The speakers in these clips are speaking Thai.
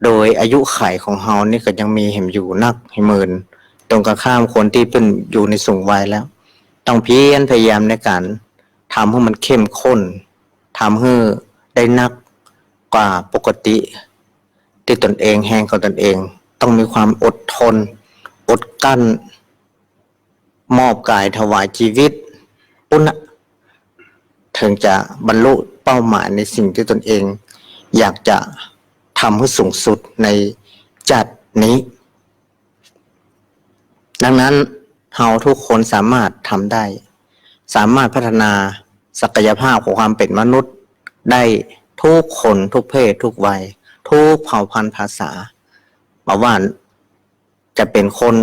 โดยอายุขัยของเฮานี่ก็ยังมีเห็นอยู่นักให้หมื่นตรงกันข้ามคนที่เป็นอยู่ในสูงวัยแล้วต้องเพียรพยายามในการทำให้มันเข้มข้นทำให้ได้นักกว่าปกติที่ตนเองแห่งของตนเองต้องมีความอดทนอดกั้นมอบกายถวายชีวิตอุณถึงจะบรรลุเป้าหมายในสิ่งที่ตนเองอยากจะทำให้สูงสุดในจัดนี้ดังนั้นเราทุกคนสามารถทำได้สามารถพัฒนาศักยภาพของความเป็นมนุษย์ได้ทุกคนทุกเพศทุกวัยทุกเผ่าพันธุ์ภาษามาว่าจะเป็นคน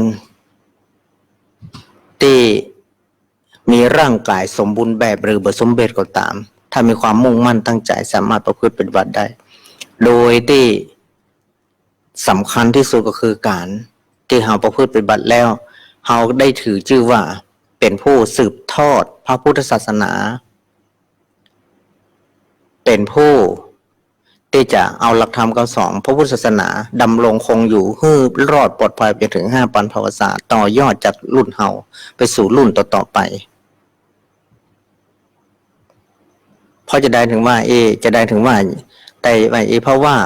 ที่มีร่างกายสมบูรณ์แบบหรือบ่สมบูรณ์ก็ตามถ้ามีความมุ่งมั่นตั้งใจสามารถประพฤติปฏิบัติได้โดยที่สำคัญที่สุดก็คือการที่เราประพฤติปฏิบัติแล้วเราได้ถือชื่อว่าเป็นผู้สืบทอดพระพุทธศาสนาเป็นผู้ที่จะเอาหลักธรรมคำสอนพระพุทธศาสนาดำรงคงอยู่ให้รอดปลอดภัยไปถึง5 ปันภวศาสตร์ต่อยอดจากรุ่นเฮาไปสู่รุ่นต่อๆไปเพราะจะได้ถึงว่าจะได้ถึงว่าแต่ว่าเพราะว่า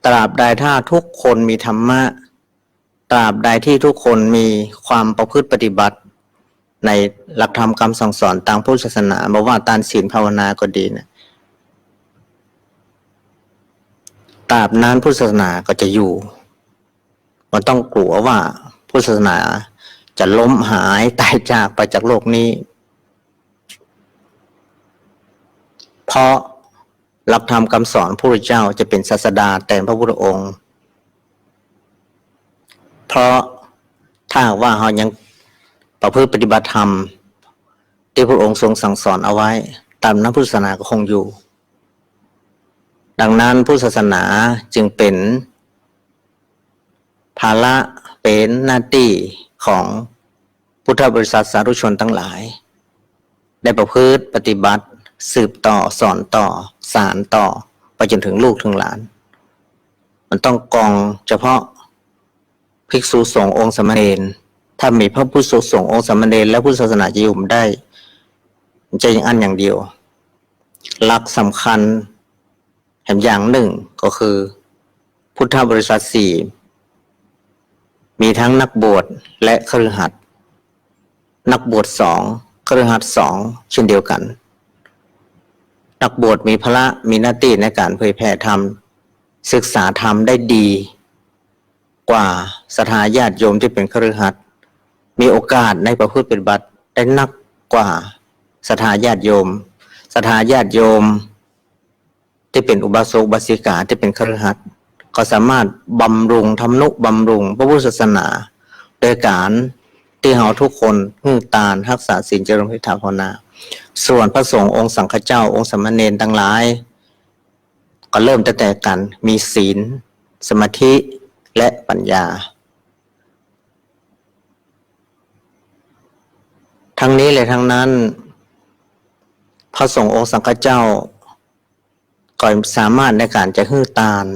ตราบใดถ้าทุกคนมีธรรมะตราบใดที่ทุกคนมีความประพฤติปฏิบัติในหลักธรรมคำสั่งสอนตามพุทธศาสนาบอกว่าทานศีลภาวนาก็ดีนะตราบนั้นพุทธศาสนาก็จะอยู่มันต้องกลัวว่าพุทธศาสนาจะล้มหายตายจากไปจากโลกนี้เพราะหลักธรรมคำสอนพระพุทธเจ้าจะเป็นศาสดาแต่พระพุทธองค์เพราะถ้าว่าเรายังประพฤติปฏิบัติธรรมที่พระองค์ทรงสั่งสอนเอาไว้ตามนั้นพุทธศาสนาก็คงอยู่ดังนั้นพุทธศาสนาจึงเป็นภาระเป็นหน้าที่ของพุทธบริษัทสาธุชนทั้งหลายได้ประพฤติปฏิบัติสืบต่อสอนต่อสานต่อไปจนถึงลูกถึงหลานมันต้องกองเฉพาะภิกษุสงฆ์องค์สามเณรถ้ามีพระผู้สงฆ์องค์สามเณรและพุทธศาสนาจะอยู่ได้จะอย่างอันอย่างเดียวหลักสำคัญแห่งอย่างหนึ่งก็คือพุทธบริษัท4มีทั้งนักบวชและคฤหัสถ์นักบวช2คฤหัสถ์2เช่นเดียวกันนักบวชมีภาระมีหน้าที่ในการเผยแผ่ธรรมศึกษาธรรมได้ดีกว่าศรัทธาญาติโยมที่เป็นคฤหัสถ์มีโอกาสในประพฤติปฏิบัติได้นักกว่าศรัทธาญาติโยมศรัทธาญาติโยมที่เป็นอุบาสกอุบาสิกาที่เป็นคฤหัสถ์ก็สามารถบำรุงทำนุบำรุงพระพุทธศาสนาโดยการที่เราทุกคนฮึ่งตาลรักษาศีลเจริญภาวนาส่วนพระสงฆ์องค์สังฆเจ้าองค์สามเณรทั้งหลายก็เริ่มตั้งแต่กันมีศีลสมาธิและปัญญาทั้งนี้เลยทั้งนั้นพระสงฆ์องค์สังฆเจ้าก็สามารถในการจะฮึ่งตาล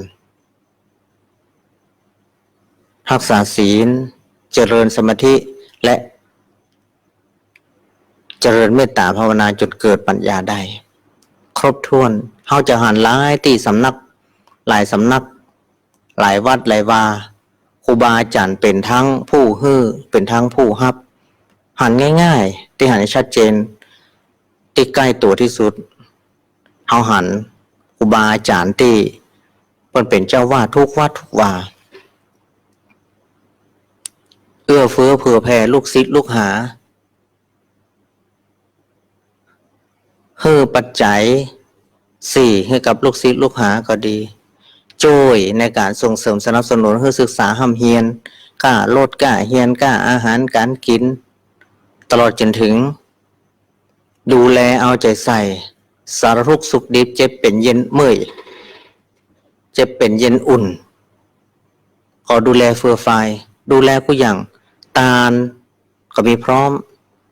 รักษาศีลเจริญสมาธิและเจริญเมตตาภาวนาจนเกิดปัญญาได้ครบถ้วนเขาจะหันหลายที่สำนักหลายสำนักหลายวัดหลายวาครูบาอาจารย์เป็นทั้งผู้ฮื้อเป็นทั้งผู้ฮับหันง่ายๆที่หันชัดเจนที่ใกล้ตัวที่สุดเขาหันครูบาอาจารย์ที่เป็นเจ้าวาดทุกวัดทุกวาเอื้อเฟื้อเผื่อแผ่ลูกศิษย์ลูกหาให้ปัจจัย4ให้กับลูกศิษย์ลูกหาก็ดีช่วยในการส่งเสริมสนับสนุนให้ศึกษาห้ำเฮียนกล้าโลดกล้าเฮียนกล้าอาหารการกินตลอดจนถึงดูแลเอาใจใส่สารทุกข์สุขดิบเจ็บเป็นเย็นเมื่อยเจ็บเป็นเย็นอุ่นขอดูแลเฟื่อไฟดูแลผู้อย่างตาลก็มีพร้อม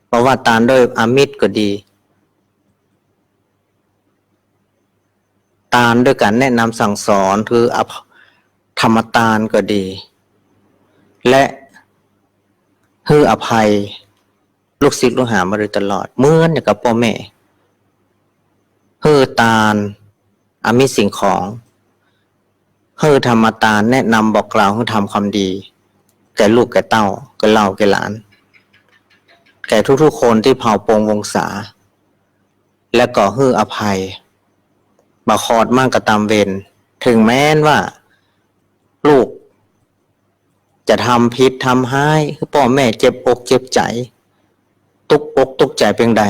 เพราะว่าตาลด้วยอามิตรก็ดี ตาลด้วยการแนะนำสั่งสอนคือธรรมตาลก็ดีและให้อภัยลูกศิษย์ลูกหามาโดยตลอดเหมือนอย่างกับพ่อแม่ให้ตาลมีสิ่งของให้ธรรมตาลแนะนำบอกกล่าวให้ทำความดีแก่ลูกแก่เต้าแก่เล่าแก่หลานแก่ทุกๆคนที่เผ่าปงวงศาและก็ให้อภัยมาขอดมั่งกระตามเวรถึงแม้นว่าลูกจะทำผิดทำให้พ่อแม่เจ็บอกเจ็บใจตุกอกตุกใจเพียงใด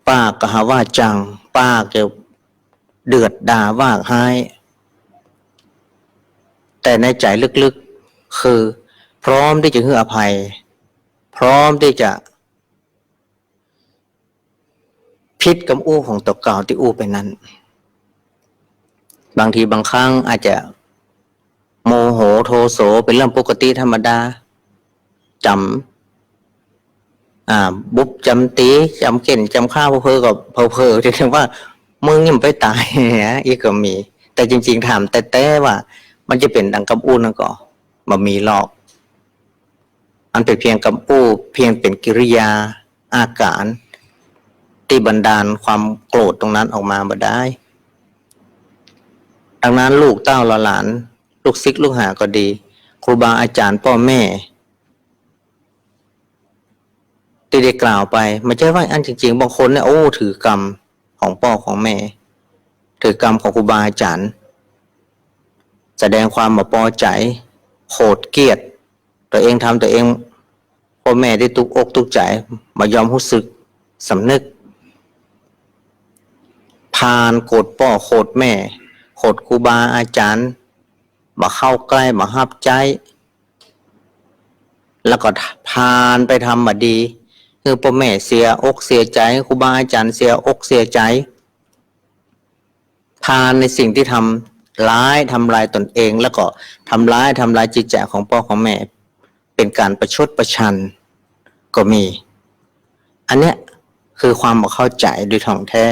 ป้าก็หาว่าจังป้าก็เดือดด่าว่าให้แต่ในใจลึกๆคือพร้อมที่จะให้อภัยพร้อมที่จะพิษกับอู้ของตัวเก่าที่อู้ไปนั้นบางทีบางครั้งอาจจะโมโหโทโสเป็นเรื่องปกติธรรมดาจำบุบจำตีจำเก่นจำข้าวเพอกับเพอที่ถึงว่ามึงยังไปตายเนี่ยอีกก็มีแต่จริงๆถามแต่ว่ามันจะเป็นดังกับอู้นั่นก็บ่มีหรอกมันเป็นเพียงกับอู้เพียงเป็นกิริยาอาการที่บันดาลความโกรธตรงนั้นออกมาบ่ได้ดังนั้นลูกเต้าหลานลูกศิษย์ลูกหาก็ดีครูบาอาจารย์พ่อแม่ที่ได้กล่าวไปไม่ใช่ว่าอันจริงๆบางคนเนี่ยโอ้ถือกรรมของพ่อของแม่ถือกรรมของครูบาอาจารย์แสดงความมาพอใจโกรธเกลียดตัวเองทำตัวเองพ่อแม่ได้ตุกอกตุกใจมายอมรู้สึกสำนึกพานโกรธพ่อโกรธแม่โกรธครูบาอาจารย์มาเข้าใกล้มาหับใจแล้วก็พานไปทำมาดีคือพ่อแม่เสียอกเสียใจครูบาอาจารย์เสียอกเสียใจพานในสิ่งที่ทำร้ายทำลายตนเองแล้วก็ทำร้ายจิตใจของพ่อของแม่เป็นการประชดประชันก็มีอันเนี้ยคือความบ่เข้าใจโดยท่องแท้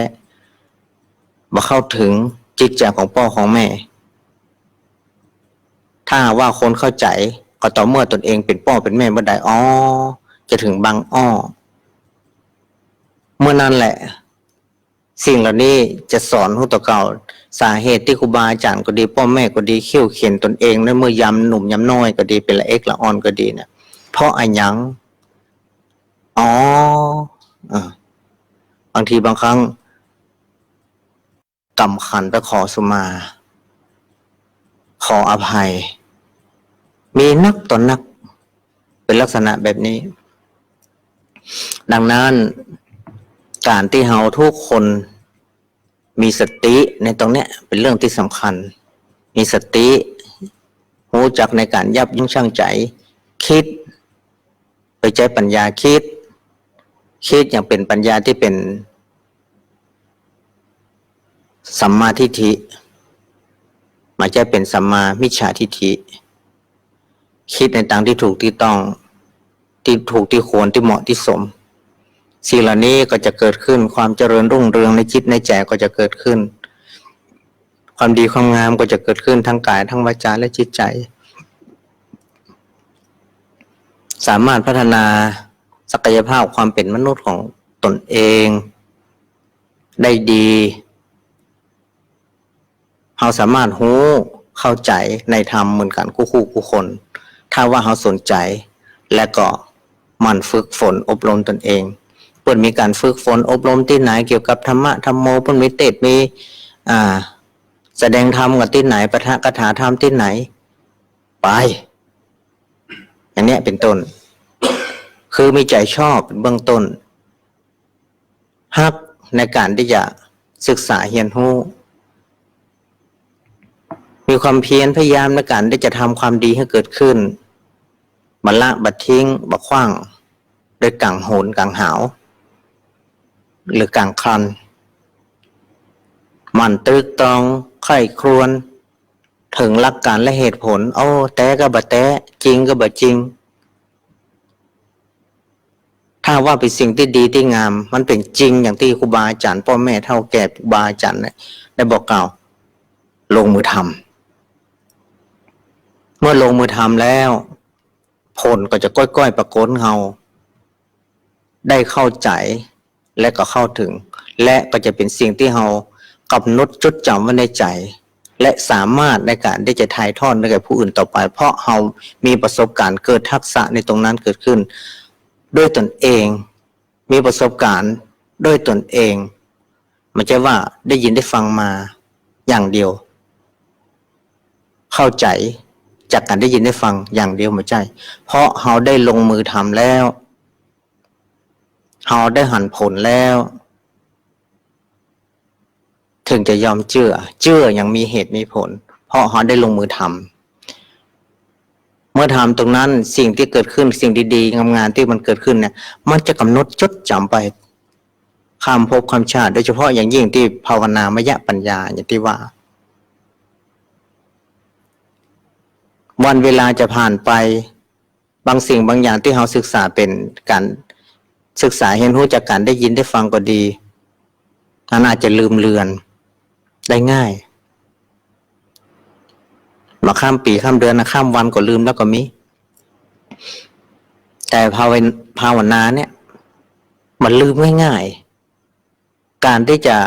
บ่เข้าถึงจิตใจของพ่อของแม่ถ้าว่าคนเข้าใจก็ต่อเมื่อตนเองเป็นพ่อเป็นแม่เมื่อใดจะถึงบางเมื่อนั้นแหละสิ่งเหล่านี้จะสอนให้ตัวเก่าสาเหตุที่ครูบาอาจารย์ก็ดีพ่อแม่ก็ดีเขี่ยวเข็นตนเองในเมื่อยำหนุ่มยำน้อยก็ดีเป็นละเอกละอ่อนก็ดีเนี่ยเพราะอะไรยังบางทีบางครั้งกำขันไปขอสุมาขออภัยมีนักต่อนักเป็นลักษณะแบบนี้ดังนั้นการที่เราทุกคนมีสติในตรงเนี้ยเป็นเรื่องที่สำคัญมีสติรู้จักในการยับยั้งชั่งใจคิดไปใช้ปัญญาคิดอย่างเป็นปัญญาที่เป็นสัมมาทิฏฐิไม่ใช่เป็นสัมมามิจฉาทิฏฐิคิดในทางที่ถูกที่ต้องที่ถูกที่ควรที่เหมาะที่สมสิ่งเหล่านี้ก็จะเกิดขึ้นความเจริญรุ่งเรืองในจิตในใจก็จะเกิดขึ้นความดีความงามก็จะเกิดขึ้นทั้งกายทั้งวาจาและจิตใจสามารถพัฒนาศักยภาพความเป็นมนุษย์ของตนเองได้ดีเราสามารถรู้เข้าใจในธรรมเหมือนกันคู่คนถ้าว่าเราสนใจและก็มันฝึกฝนอบรมตนเองเปิดมีการฝึกฝนอบรมที่ไหนเกี่ยวกับธรรมะธรรมโมเปิดมีเทศมีแสดงธรรมกับที่ไหนปะทะกถาธรรมที่ไหนไปอย่างนี้เป็นต้นคือมีใจชอบเป็นเบื้องต้นฮักในการที่จะศึกษาเรียนรู้มีความเพียรพยายามในการที่จะทำความดีให้เกิดขึ้นบัลละบัดทิ้งบักขว้างโดยกังโหนกังหาวหรือกังครันมันตรึกตรองไข้ครวนถึงหลักการและเหตุผลแต่ก็บ่แต่จริงก็บ่จริงถ้า ถ้าว่าเป็นสิ่งที่ดีที่งามมันเป็นจริงอย่างที่ครูบาอาจารย์พ่อแม่เฒ่าแก่ครูบาอาจารย์ได้บอกกล่าวลงมือทำเมื่อลงมือทำแล้วผลก็จะก้อยๆปรากฏเฮาได้เข้าใจและก็เข้าถึงและก็จะเป็นสิ่งที่เฮากำหนดจดจำไว้ในใจและสามารถในการที่จะถ่ายทอดให้แก่ผู้อื่นต่อไปเพราะเฮามีประสบการณ์เกิดทักษะในตรงนั้นเกิดขึ้นด้วยตนเองมีประสบการณ์ด้วยตนเองไม่ใช่ว่าได้ยินได้ฟังมาอย่างเดียวเข้าใจจากการได้ยินได้ฟังอย่างเดียวไม่ใช่เพราะเฮาได้ลงมือทำแล้วเฮาได้หันผลแล้วถึงจะยอมเชื่ออย่างมีเหตุมีผลเพราะเฮาได้ลงมือทำเมื่อทำตรงนั้นสิ่งที่เกิดขึ้นสิ่งดีๆงามๆที่มันเกิดขึ้นเนี่ยมันจะกำหนดจดจำไปข้ามภพข้ามชาติโดยเฉพาะอย่างยิ่งที่ภาวนามยปัญญาอย่างที่ว่าวันเวลาจะผ่านไปบางสิ่งบางอย่างที่เราศึกษาเป็นการศึกษาเห็นรู้จากการได้ยินได้ฟังก็ดีมันอาจจะลืมเลือนได้ง่ายมาข้ามปีข้ามเดือนนะข้ามวันก็ลืมแล้วก็มีแต่ภาวนาเนี่ยมันลืมง่ายๆการที่จะ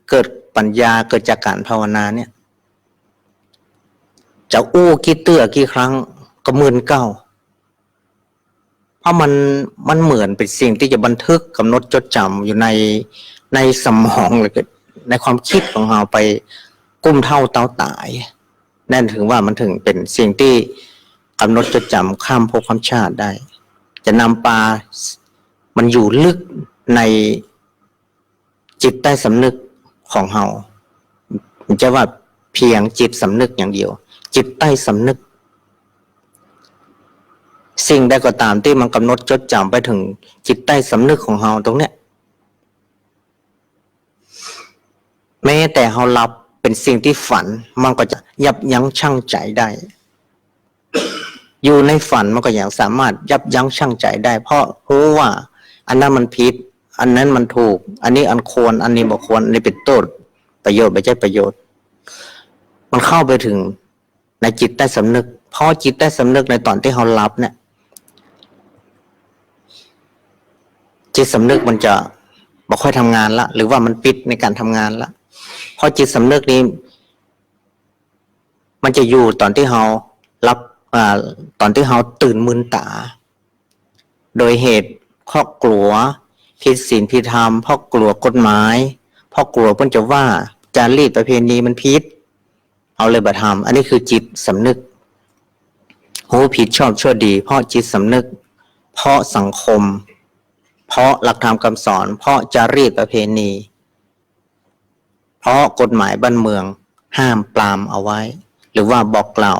เกิดปัญญาเกิดจากการภาวนาเนี่ยจะอู้กี่เตื้อกี่ครั้งก็หมื่นเก้าเพราะมันเหมือนเป็นสิ่งที่จะบันทึกกำหนดจดจำอยู่ในสมองหรือในความคิดของเราไปกุ้มเท่าเต้าตายนั่นถึงว่ามันถึงเป็นสิ่งที่กำหนดจดจำข้ามภพข้ามชาติได้จะนำปลามันอยู่ลึกในจิตใต้สำนึกของเรามันจะว่าเพียงจิตสำนึกอย่างเดียวจิตใต้สำนึกสิ่งใดก็ตามที่มันกำหนดจดจำไปถึงจิตใต้สำนึกของเราตรงเนี้ยแม้แต่เราหลับเป็นสิ่งที่ฝันมันก็จะยับยั้งชั่งใจได้อยู่ในฝันมันก็ยังสามารถยับยั้งชั่งใจได้เพราะรู้ว่าอันนั้นมันผิดอันนั้นมันถูกอันนี้อันควรอันนี้บ่ควรอันนี้เป็นโทษประโยชน์ไม่ใช่ประโยชน์มันเข้าไปถึงในจิตใต้สำนึกเพราะจิตใต้สำนึกในตอนที่เราหลับเนี่ยจิตสำนึกมันจะบ่ค่อยทำงานละหรือว่ามันปิดในการทำงานละเพราะจิตสำนึกนี้มันจะอยู่ตอนที่เราหลับตอนที่เราตื่นมึนตาโดยเหตุเพราะกลัวผิดศีลผิดธรรมเพราะกลัวกฎหมายเพราะกลัวเพิ่นจะว่าจารีตประเพณีมันผิดเอาเลยบ่ทำอันนี้คือจิตสำนึกรู้ผิดชอบชั่วดีเพราะจิตสำนึกเพราะสังคมเพราะหลักธรรมคำสอนเพราะจารีตประเพณีเพราะกฎหมายบ้านเมืองห้ามปรามเอาไว้หรือว่าบอกกล่าว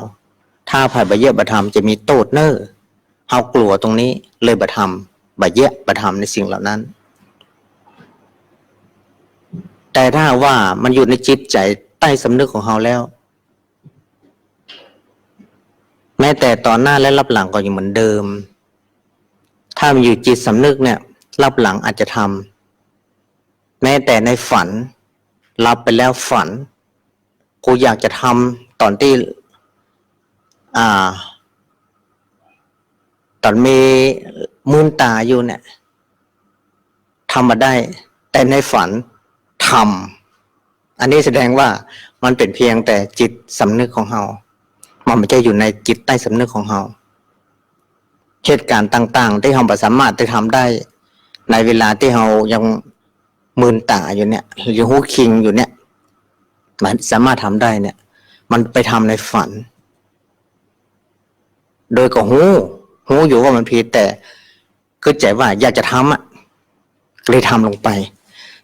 ถ้าภายบะเยะบะทำจะมีโทษเน้อเฮากลัวตรงนี้เลยบะทำบะเยะบะทำในสิ่งเหล่านั้นแต่ถ้าว่ามันอยู่ในจิตใจใต้สำนึกของเฮาแล้วแม้แต่ตอนหน้าและรับหลังก็ยังเหมือนเดิมถ้ามันอยู่จิตสำนึกเนี่ยรับหลังอาจจะทำแม้แต่ในฝันรับไปแล้วฝันกูอยากจะทำตอนที่ตอนมีมืนตาอยู่เนี่ยทำมาได้แต่ในฝันทำอันนี้แสดงว่ามันเป็นเพียงแต่จิตสำนึกของเรามันไม่ใช่อยู่ในจิตใต้สำนึกของเราเหตุการณ์ต่างๆที่เราสามารถจะทำได้ในเวลาที่เรายังมืนตาอยู่เนี่ยหรือหูคิงอยู่เนี่ยมันสามารถทำได้เนี่ยมันไปทำในฝันโดยก็หูอยู่ว่ามันผิดแต่ก็ใจว่าอยากจะทำเลยทำลงไป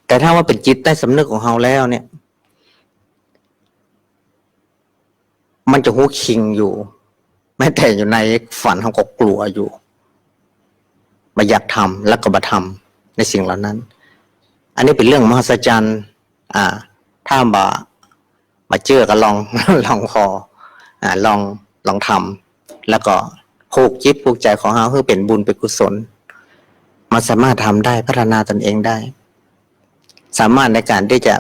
แต่ถ้าว่าเป็นจิตใต้สำนึกของเราแล้วเนี่ยมันจะหูคิงอยู่แม้แต่อยู่ในฝันเราก็กลัวอยู่ไม่อยากทำแล้วก็มาทำในสิ่งเหล่านั้นอันนี้เป็นเรื่องมหัศจรรย์ถ้ามาเจอก็ลองพอลองทำแล้วก็ผูกจิตผูกใจของเราเพื่อเป็นบุญเป็นกุศล มันสามารถทำได้พัฒนาตนเองได้ สามารถในการที่จะ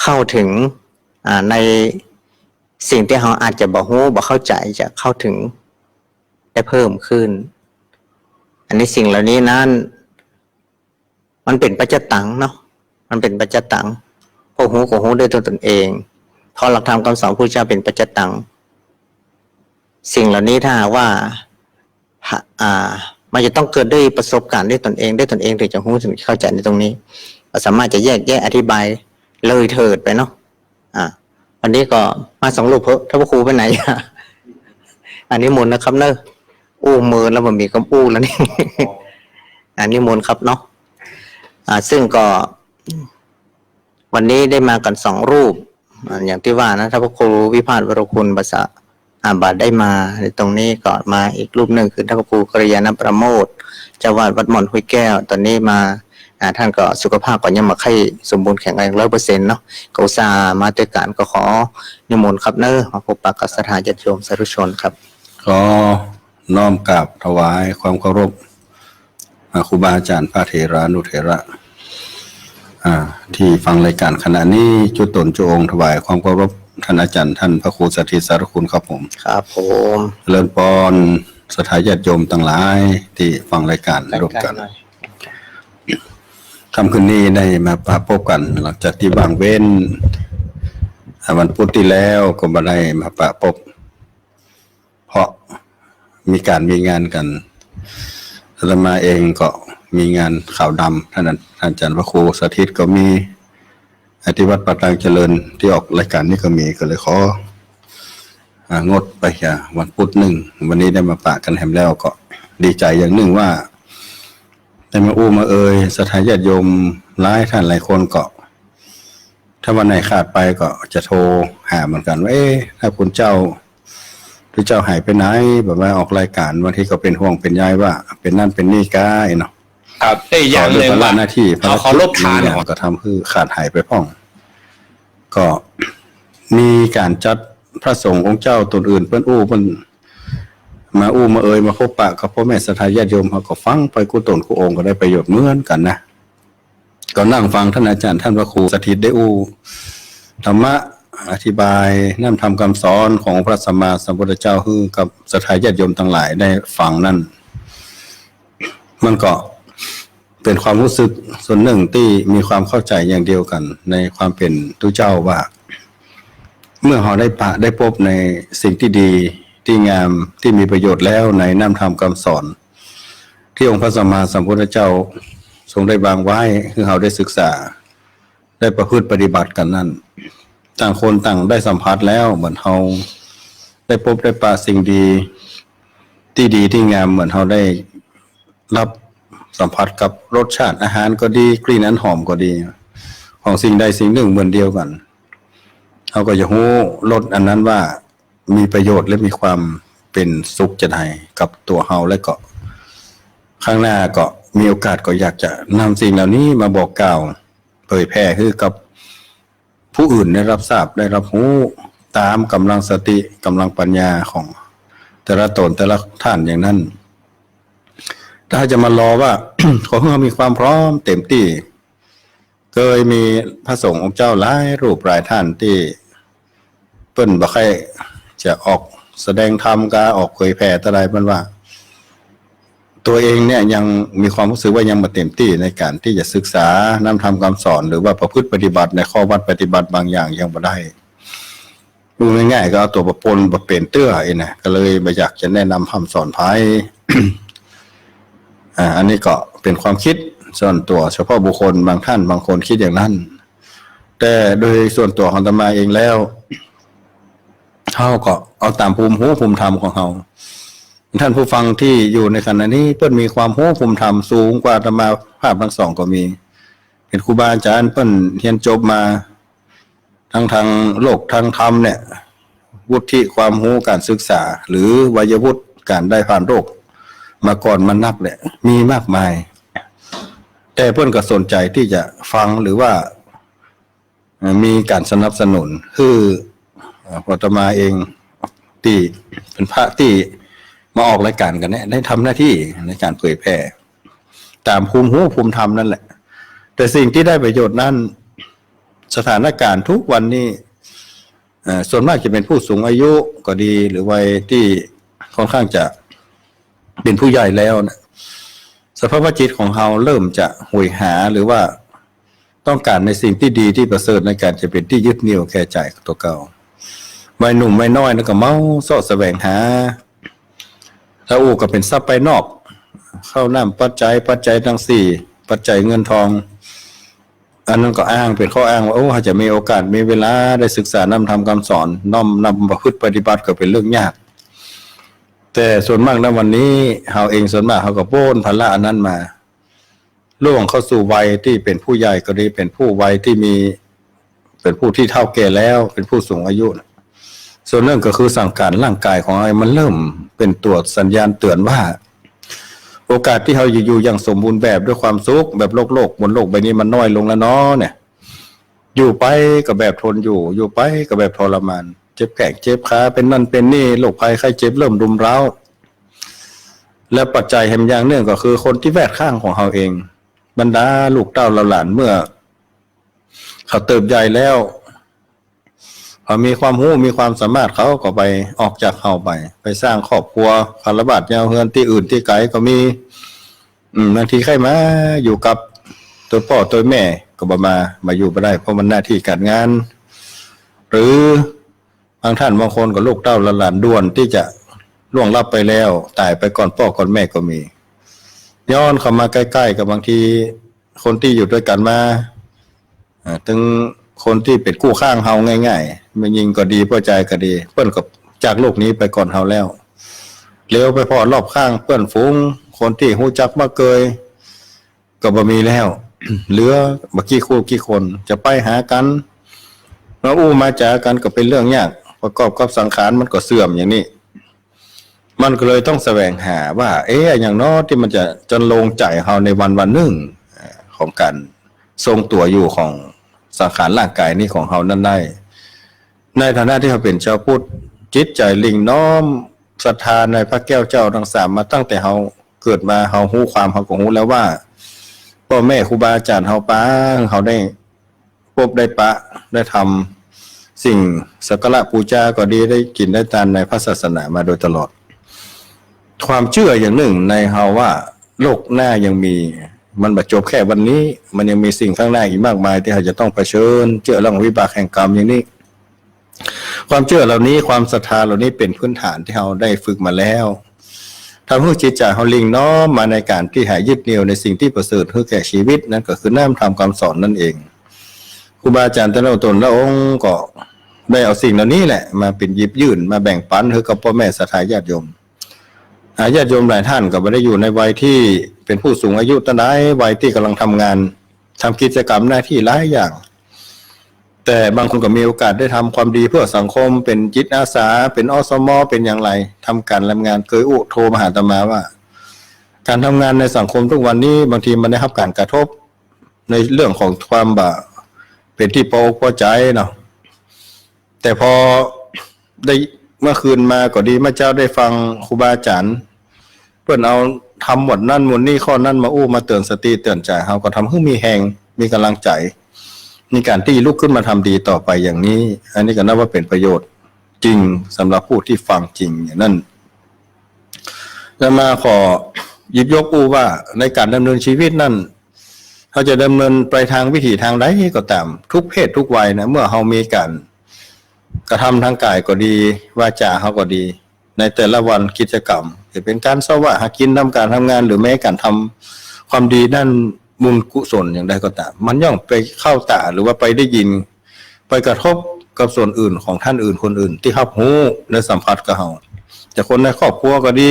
เข้าถึงในสิ่งที่เราอาจจะบ่รู้บ่เข้าใจจะเข้าถึงได้เพิ่มขึ้น อันนี้สิ่งเหล่านี้นั้นมันเป็นปัจจตังเนาะมันเป็นปัจจตังพวกรู้ก็รู้ด้วยตัวตนเองเพราะหลักธรรมคำสอนพระพุทธเจ้าเป็นปัจจตังสิ่งเหล่านี้ถ้าว่ามันจะต้องเกิดด้วยประสบการณ์ด้วยตนเองถึงจะรู้ถึงเข้าใจในตรงนี้สามารถจะแยกแยะอธิบายเลยเถิดไปเนาะวันนี้ก็มาสองรูปเพราะท่านพระครูไปไหนอันนี้มนต์นะครับเนอะอู้มือแล้วมันมีคำอู้แล้วนี่ อันนี้มนต์ครับเนาะซึ่งก็วันนี้ได้มากันสองรูปอย่างที่ว่านะท่านพระครูวิพาทวรคุณภาษาบาทได้มาในตรงนี้ก็มาอีกรูปหนึ่งคือท่านพระครูกัลยาณประโมทเจ้าวาดวัดหม่อนห้วยแก้วตอนนี้มาท่านก็สุขภาพก็ยังมาให้สมบูรณ์แข็งแรง100%เนาะก็อุตส่าห์มาด้วยกันก็ขอนิมนต์ครับเนอะมาพบปะกับศรัทธาญาติโยมสาธุชนครับขอน้อมกราบถวายความเคารพครูบาอาจารย์พระเถรานุเถระที่ฟังรายการขณะนี้จุดตนจุองค์ถวายความเคารพท่านอาจารย์ท่านพระครูสถิตสารคุณครับผมครับผมเลิศปอนศรัทธาญาติโยมต่างหลายที่ฟังรายการร่วมกันค่ำคืนนี้ได้มาพบกันหลังจากที่บางเว้นวันพุธที่แล้วก็มาได้มาพบเพราะมีงานกันอาตมาเองก็มีงานข่าวดำท่านอาจารย์พระครูสถิตก็มีที่วัดป่าตังเจริญที่ออกรายการนี้ก็มีก็เลยงดไปวันพุธหนึ่งวันนี้ได้มาปะกันแฮมแล้วก็ดีใจอย่างหนึ่งว่าได้มามาศรัทธาญาติโยมหลายท่านหลายคนก็ถ้าวันไหนขาดไปก็จะโทรหาเหมือนกันว่าถ้าคุณเจ้าหรือเจ้าหายไปไหนแบบว่าออกรายการวันที่ก็เป็นห่วงเป็นใยว่าเป็นนั่นเป็นนี่ก้าเนาะครับได้อย่างเลยว่าหน้าที่เขาลบทานก็ทำคือขาดหายไปพ่องก็มีการจัดพระสงฆ์องค์เจ้าตนอื่นเพื่อนเพื่อนมามามาพบปะกับพ่อแม่ศรัทธาญาติโยมเขาก็ฟังไปกุตนกุองค์ก็ได้ประโยชน์เหมือนกันนะก็นั่งฟังท่านอาจารย์ท่านพระครูสถิตได้ธรรมะอธิบายนำธรรมคำสอนของพระสัมมาสัมพุทธเจ้าคือกับศรัทธาญาติโยมทั้งหลายได้ฟังนั่นมันก็เป็นความรู้สึกส่วนหนึ่งที่มีความเข้าใจอย่างเดียวกันในความเป็นตัวเจ้าว่าเมื่อเราได้พบในสิ่งที่ดีที่งามที่มีประโยชน์แล้วในนำธรรมคำสอนที่องค์พระสัมมาสัมพุทธเจ้าทรงได้วางไว้คือเราได้ศึกษาได้ประพฤติปฏิบัติกันนั่นต่างคนต่างได้สัมผัสแล้วเหมือนเราได้พบได้ปะสิ่งดีที่ดีที่งามเหมือนเราได้รับสัมผัสกับรสชาติอาหารก็ดีกลิ่นอันหอมก็ดีของสิ่งใดสิ่งหนึ่งเหมือนเดียวกันเราก็จะรู้รสอันนั้นว่ามีประโยชน์และมีความเป็นสุขจะได้กับตัวเราและก็ข้างหน้าก็มีโอกาสก็อยากจะนำสิ่งเหล่านี้มาบอกกล่าวเผยแพร่คือกับผู้อื่นได้รับทราบได้รับรู้ตามกำลังสติกำลังปัญญาของแต่ละตนแต่ละท่านอย่างนั้นถ้าจะมารอว่า ขอให้มีความพร้อมเต็มที่เคยมีพระสงฆ์องค์เจ้าหลายรูปหลายท่านที่เปิ้นบ่ค่อยจะออกแสดงธรรมกาออกเผยแผ่อะไรมันว่าตัวเองเนี่ยยังมีความรู้สึกว่ายังบ่เต็มที่ในการที่จะศึกษานำธรรมคำสอนหรือว่าประพฤติปฏิบัติในข้อวัดปฏิบัติบางอย่างยังบ่ได้ดูง่ายๆก็เอาตัวประปนประเป็นเตื้อนะก็เลยบ่อยากจะแนะนำคำสอนไผ อันนี้ก็เป็นความคิดส่วนตัวเฉพาะบุคคลบางท่านบางคนคิดอย่างนั้นแต่โดยส่วนตัวของอาตมาเองแล้วเขาก็เอาตามภูมิหูภูมิธรรมของเขาท่านผู้ฟังที่อยู่ในขณะนี้เพิ่นมีความหูภูมิธรรมสูงกว่าอาตมาภาพทั้งสองก็มีเป็นครูบาอาจารย์เพิ่นเรียนจบมาทางโลกทางธรรมเนี่ยวุฒิความรู้การศึกษาหรือวัยวุฒิการได้ผ่านโลกมาก่อนมันนับแหละมีมากมายแต่เพื่อนก็สนใจที่จะฟังหรือว่ามีการสนับสนุนคืออาตมาเองที่เป็นพระที่ม มาออกรายการกันเนี่ยได้ทำหน้าที่ในการเผยแพร่ตามภูมิหูภูมิธรรมนั่นแหละแต่สิ่งที่ได้ประโยชน์นั้นสถานการณ์ทุกวันนี้ส่วนมากจะเป็นผู้สูงอายุก็ดีหรือวัยที่ค่อนข้างจะเป็นผู้ใหญ่แล้วนะสภาพจิตของเราเริ่มจะหวยหาหรือว่าต้องการในสิ่งที่ดีที่ประเสริฐในการจะเป็นที่ยึดเหนี่ยวแก่ใจตัวเก่าวัยหนุ่มวัยน้อยแล้วก็เมาเสาะแสวงหาถ้าอู้ก็เป็นทรัพย์ไปนอกเข้าน้ำปัจจัยทั้งสี่ปัจจัยเงินทองอันนั้นก็อ้างเป็นข้ออ้างว่าเขาจะมีโอกาสมีเวลาได้ศึกษานำทำคำสอนน้อมนำประพฤติปฏิบัติก็เป็นเรื่องยากแต่ส่วนมากในวันนี้เราเองส่วนมากเขาก็โป้นภาระอันนั้นมาล่วงเข้าสู่วัยที่เป็นผู้ใหญ่ก็ดีเป็นผู้วัยที่มีเป็นผู้ที่เฒ่าแก่แล้วเป็นผู้สูงอายุส่วนเรื่องก็คือสังขารร่างกายของเรามันเริ่มเป็นตัวสัญญาณเตือนว่าโอกาสที่เราอยู่อย่างสมบูรณ์แบบด้วยความสุขแบบโลกบนโลกใบนี้มันน้อยลงแล้วเนาะเนี่ยอยู่ไปก็แบบทนอยู่ไปก็แบบทรมานเจ็บแขนเจ็บขาเป็นนั่นเป็นนี่โรคภัยไข้เจ็บเริ่มรุมเร้าและปัจจัยแห่งอย่างหนึ่งก็คือคนที่แวดข้างของเราเองบรรดาลูกเต้าเราหลานเมื่อเขาเติบใหญ่แล้วเขามีความรู้มีความสามารถเขาก็ไปออกจากเขาไปสร้างครอบครัวคารวะยาวเฮือนที่อื่นที่ไกลก็มีบางทีใครมาอยู่กับตัวพ่อตัวแม่ก็มาอยู่ไม่ได้เพราะมันหน้าที่การงานหรือบางท่านบางคนก็ลูกเต้าหลานด่วนที่จะล่วงลับไปแล้วตายไปก่อนพ่อก่อนแม่ก็มีย้อนเข้ามาใกล้ๆกับบางทีคนที่อยู่ด้วยกันมาถึงคนที่เป็นคู่ข้างเฮาง่ายๆไม่ยิงก็ดีเพื่อใจก็ดีเพื่อนกับจากโลกนี้ไปก่อนเฮาแล้วเลี้ยวไปพอรอบข้างเพื่อนฝูงคนที่ฮู้จักมาเกยก็บ่มีแล้ว เหลือบ่กี่คู่กี่คนจะไปหากันมาอู้มาจากันก็เป็นเรื่องยากประกอบกับสังขารมันก็เสื่อมอย่างนี้มันก็เลยต้องแสวงหาว่าอย่างน้อยที่มันจะจนลงใจเฮาในวันหนึ่งของการทรงตัวอยู่ของสังขารร่างกายนี้ของเฮานั้นได้ในฐานะที่เขาเป็นชาวพุทธจิตใจลิงน้อมศรัทธาในพระแก้วเจ้าทั้งสามมาตั้งแต่เฮาเกิดมาเฮาฮู้ความเฮาก็ฮู้แล้วว่าพ่อแม่ครูบาอาจารย์เฮาป้าเฮาได้พบได้ปะได้ทำสิ่งสักการะบูชาก็ดีได้กินได้ทานในพระศาสนามาโดยตลอดความเชื่ออย่างหนึ่งในเฮาว่าโลกหน้ายังมีมันบ่จบแค่วันนี้มันยังมีสิ่งข้างหน้าอีกมากมายที่เราจะต้องเผชิญเจอเรื่องวิบากแห่งกรรมอย่างนี้ความเชื่อเหล่านี้ความศรัทธาเหล่านี้เป็นพื้นฐานที่เราได้ฝึกมาแล้วทำให้จิตใจเราลิงน้อมมาในการที่หายึดเหนี่ยวในสิ่งที่ประเสริฐเพื่อแก่ชีวิตนั่นก็คือน้ำธรรมคำสอนนั่นเองครูบาอาจารย์แต่ละตนละองค์ก็ได้เอาสิ่งเหล่านี้แหละมาเป็นหยิบยื่นมาแบ่งปันให้กับพ่อแม่ศรัทธาญาติโยมญาติโยมหลายท่านก็ไม่ได้อยู่ในวัยที่เป็นผู้สูงอายุตั้งแต่วัยที่กำลังทำงานทำกิจกรรมหน้าที่หลายอย่างแต่บางคนก็มีโอกาสได้ทำความดีเพื่อสังคมเป็นจิตอาสาเป็นอสม.เป็นอย่างไรทำการทำงานเคยโทรมาหาอาตมาว่าการทำงานในสังคมทุกวันนี้บางทีมันได้รับการกระทบในเรื่องของความเป็นที่พออกพอใจเนาะแต่พอได้เมื่อคืนมาก็ดีมาเจ้าได้ฟังครูบาอาจารย์เพื่อนเอาทำหมดนั่นหมดนี่ข้อนั้นมามาเตือนสติเตือนใจเขาก็ทำให้มีแหงมีกำลังใจมีการที่ลุกขึ้นมาทำดีต่อไปอย่างนี้อันนี้ก็นับว่าเป็นประโยชน์จริงสำหรับผู้ที่ฟังจริงอย่างนั้นแล้วมาขอหยิบยกว่าในการดำเนินชีวิตนั้นเขาจะดำเนินไปทางวิถีทางใดก็ตามทุกเพศทุกวัยนะเมื่อเขามีการกระทำทางกายก็ดีวาจาเขาก็ดีในแต่ละวันกิจกรรมจะเป็นการเสวะหากินทำการทำงานหรือแม้การทำความดีนั่นบุญกุศลอย่างใดก็ตามมันย่อมไปเข้าตาหรือว่าไปได้ยินไปกระทบกับส่วนอื่นของท่านอื่นคนอื่นที่รับรู้และสัมผัสกับเขาแต่คนในครอบครัวก็ดี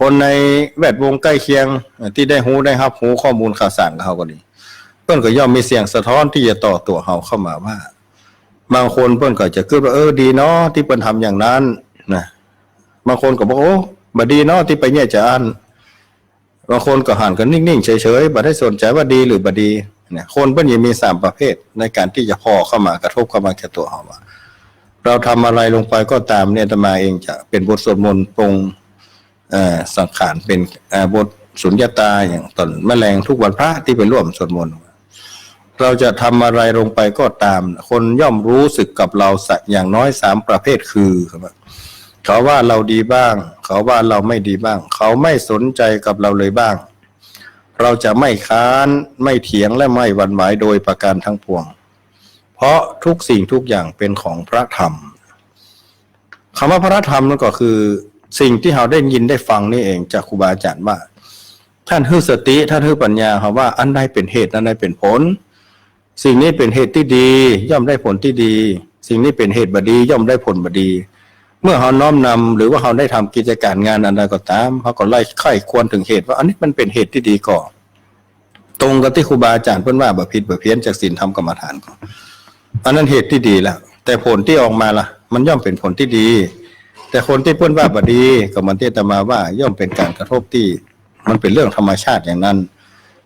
คนในแวดวงใกล้เคียงที่ได้รู้ได้รับรู้ข้อมูลข่าวสารกับเขาก็ดีเพิ่นก็ย่อมมีเสียงสะท้อนที่จะต่อตัวเขาเข้ามาว่าบางคนเพิ่นก็จะคิดว่าดีเนาะที่เพิ่นทำอย่างนั้นนะบางคนก็บอกบ่ดีเนาะที่ไปแย่จะอันบางคนก็หันกันนิ่งๆเฉยๆบ่ได้สนใจว่าดีหรือบ่ดีเนี่ยคนเพิ่นยังมี3ประเภทในการที่จะพอเข้ามากระทบเข้ามาแก่ตัวเราว่าเราทำอะไรลงไปก็ตามเนี่ยอาตมาเองจะเป็นบทสวดมนต์ปรง สังขารเป็นบทสุญญตาอย่างตอนแมลงทุกวันพระที่ไปร่วมสวดมนต์เราจะทำอะไรลงไปก็ตามคนย่อมรู้สึกกับเราสักอย่างน้อย3ประเภทคือเขาว่าเราดีบ้างเขาว่าเราไม่ดีบ้างเขาไม่สนใจกับเราเลยบ้างเราจะไม่ค้านไม่เถียงและไม่หวั่นไหวโดยประการทั้งปวงเพราะทุกสิ่งทุกอย่างเป็นของพระธรรมคำว่าพระธรรมนั่นก็คือสิ่งที่เราได้ยินได้ฟังนี่เองจากครูบาอาจารย์ว่าท่านฮือสติท่านฮือปัญญาเขาว่าอันใดเป็นเหตุอันใดเป็นผลสิ่งนี้เป็นเหตุที่ดีย่อมได้ผลที่ดีสิ่งนี้เป็นเหตุบดีย่อมได้ผลบดีเมื่อเขาน้อมนำหรือว่าเขาได้ทำกิจการงานอันใดก็ตามเขาก็ไล่ไข้ควรถึงเหตุว่าอันนี้มันเป็นเหตุที่ดีก่อตรงกับที่ครูบาอาจารย์เพิ่นว่าบ่ผิดบ่เพี้ยนจากศีลธรรมกรรมฐานอันนั้นเหตุที่ดีแล้วแต่ผลที่ออกมาล่ะมันย่อมเป็นผลที่ดีแต่คนที่เพิ่นว่าบ่ดีก็มันที่อาตมาว่าย่อมเป็นการกระทบที่มันเป็นเรื่องธรรมชาติอย่างนั้น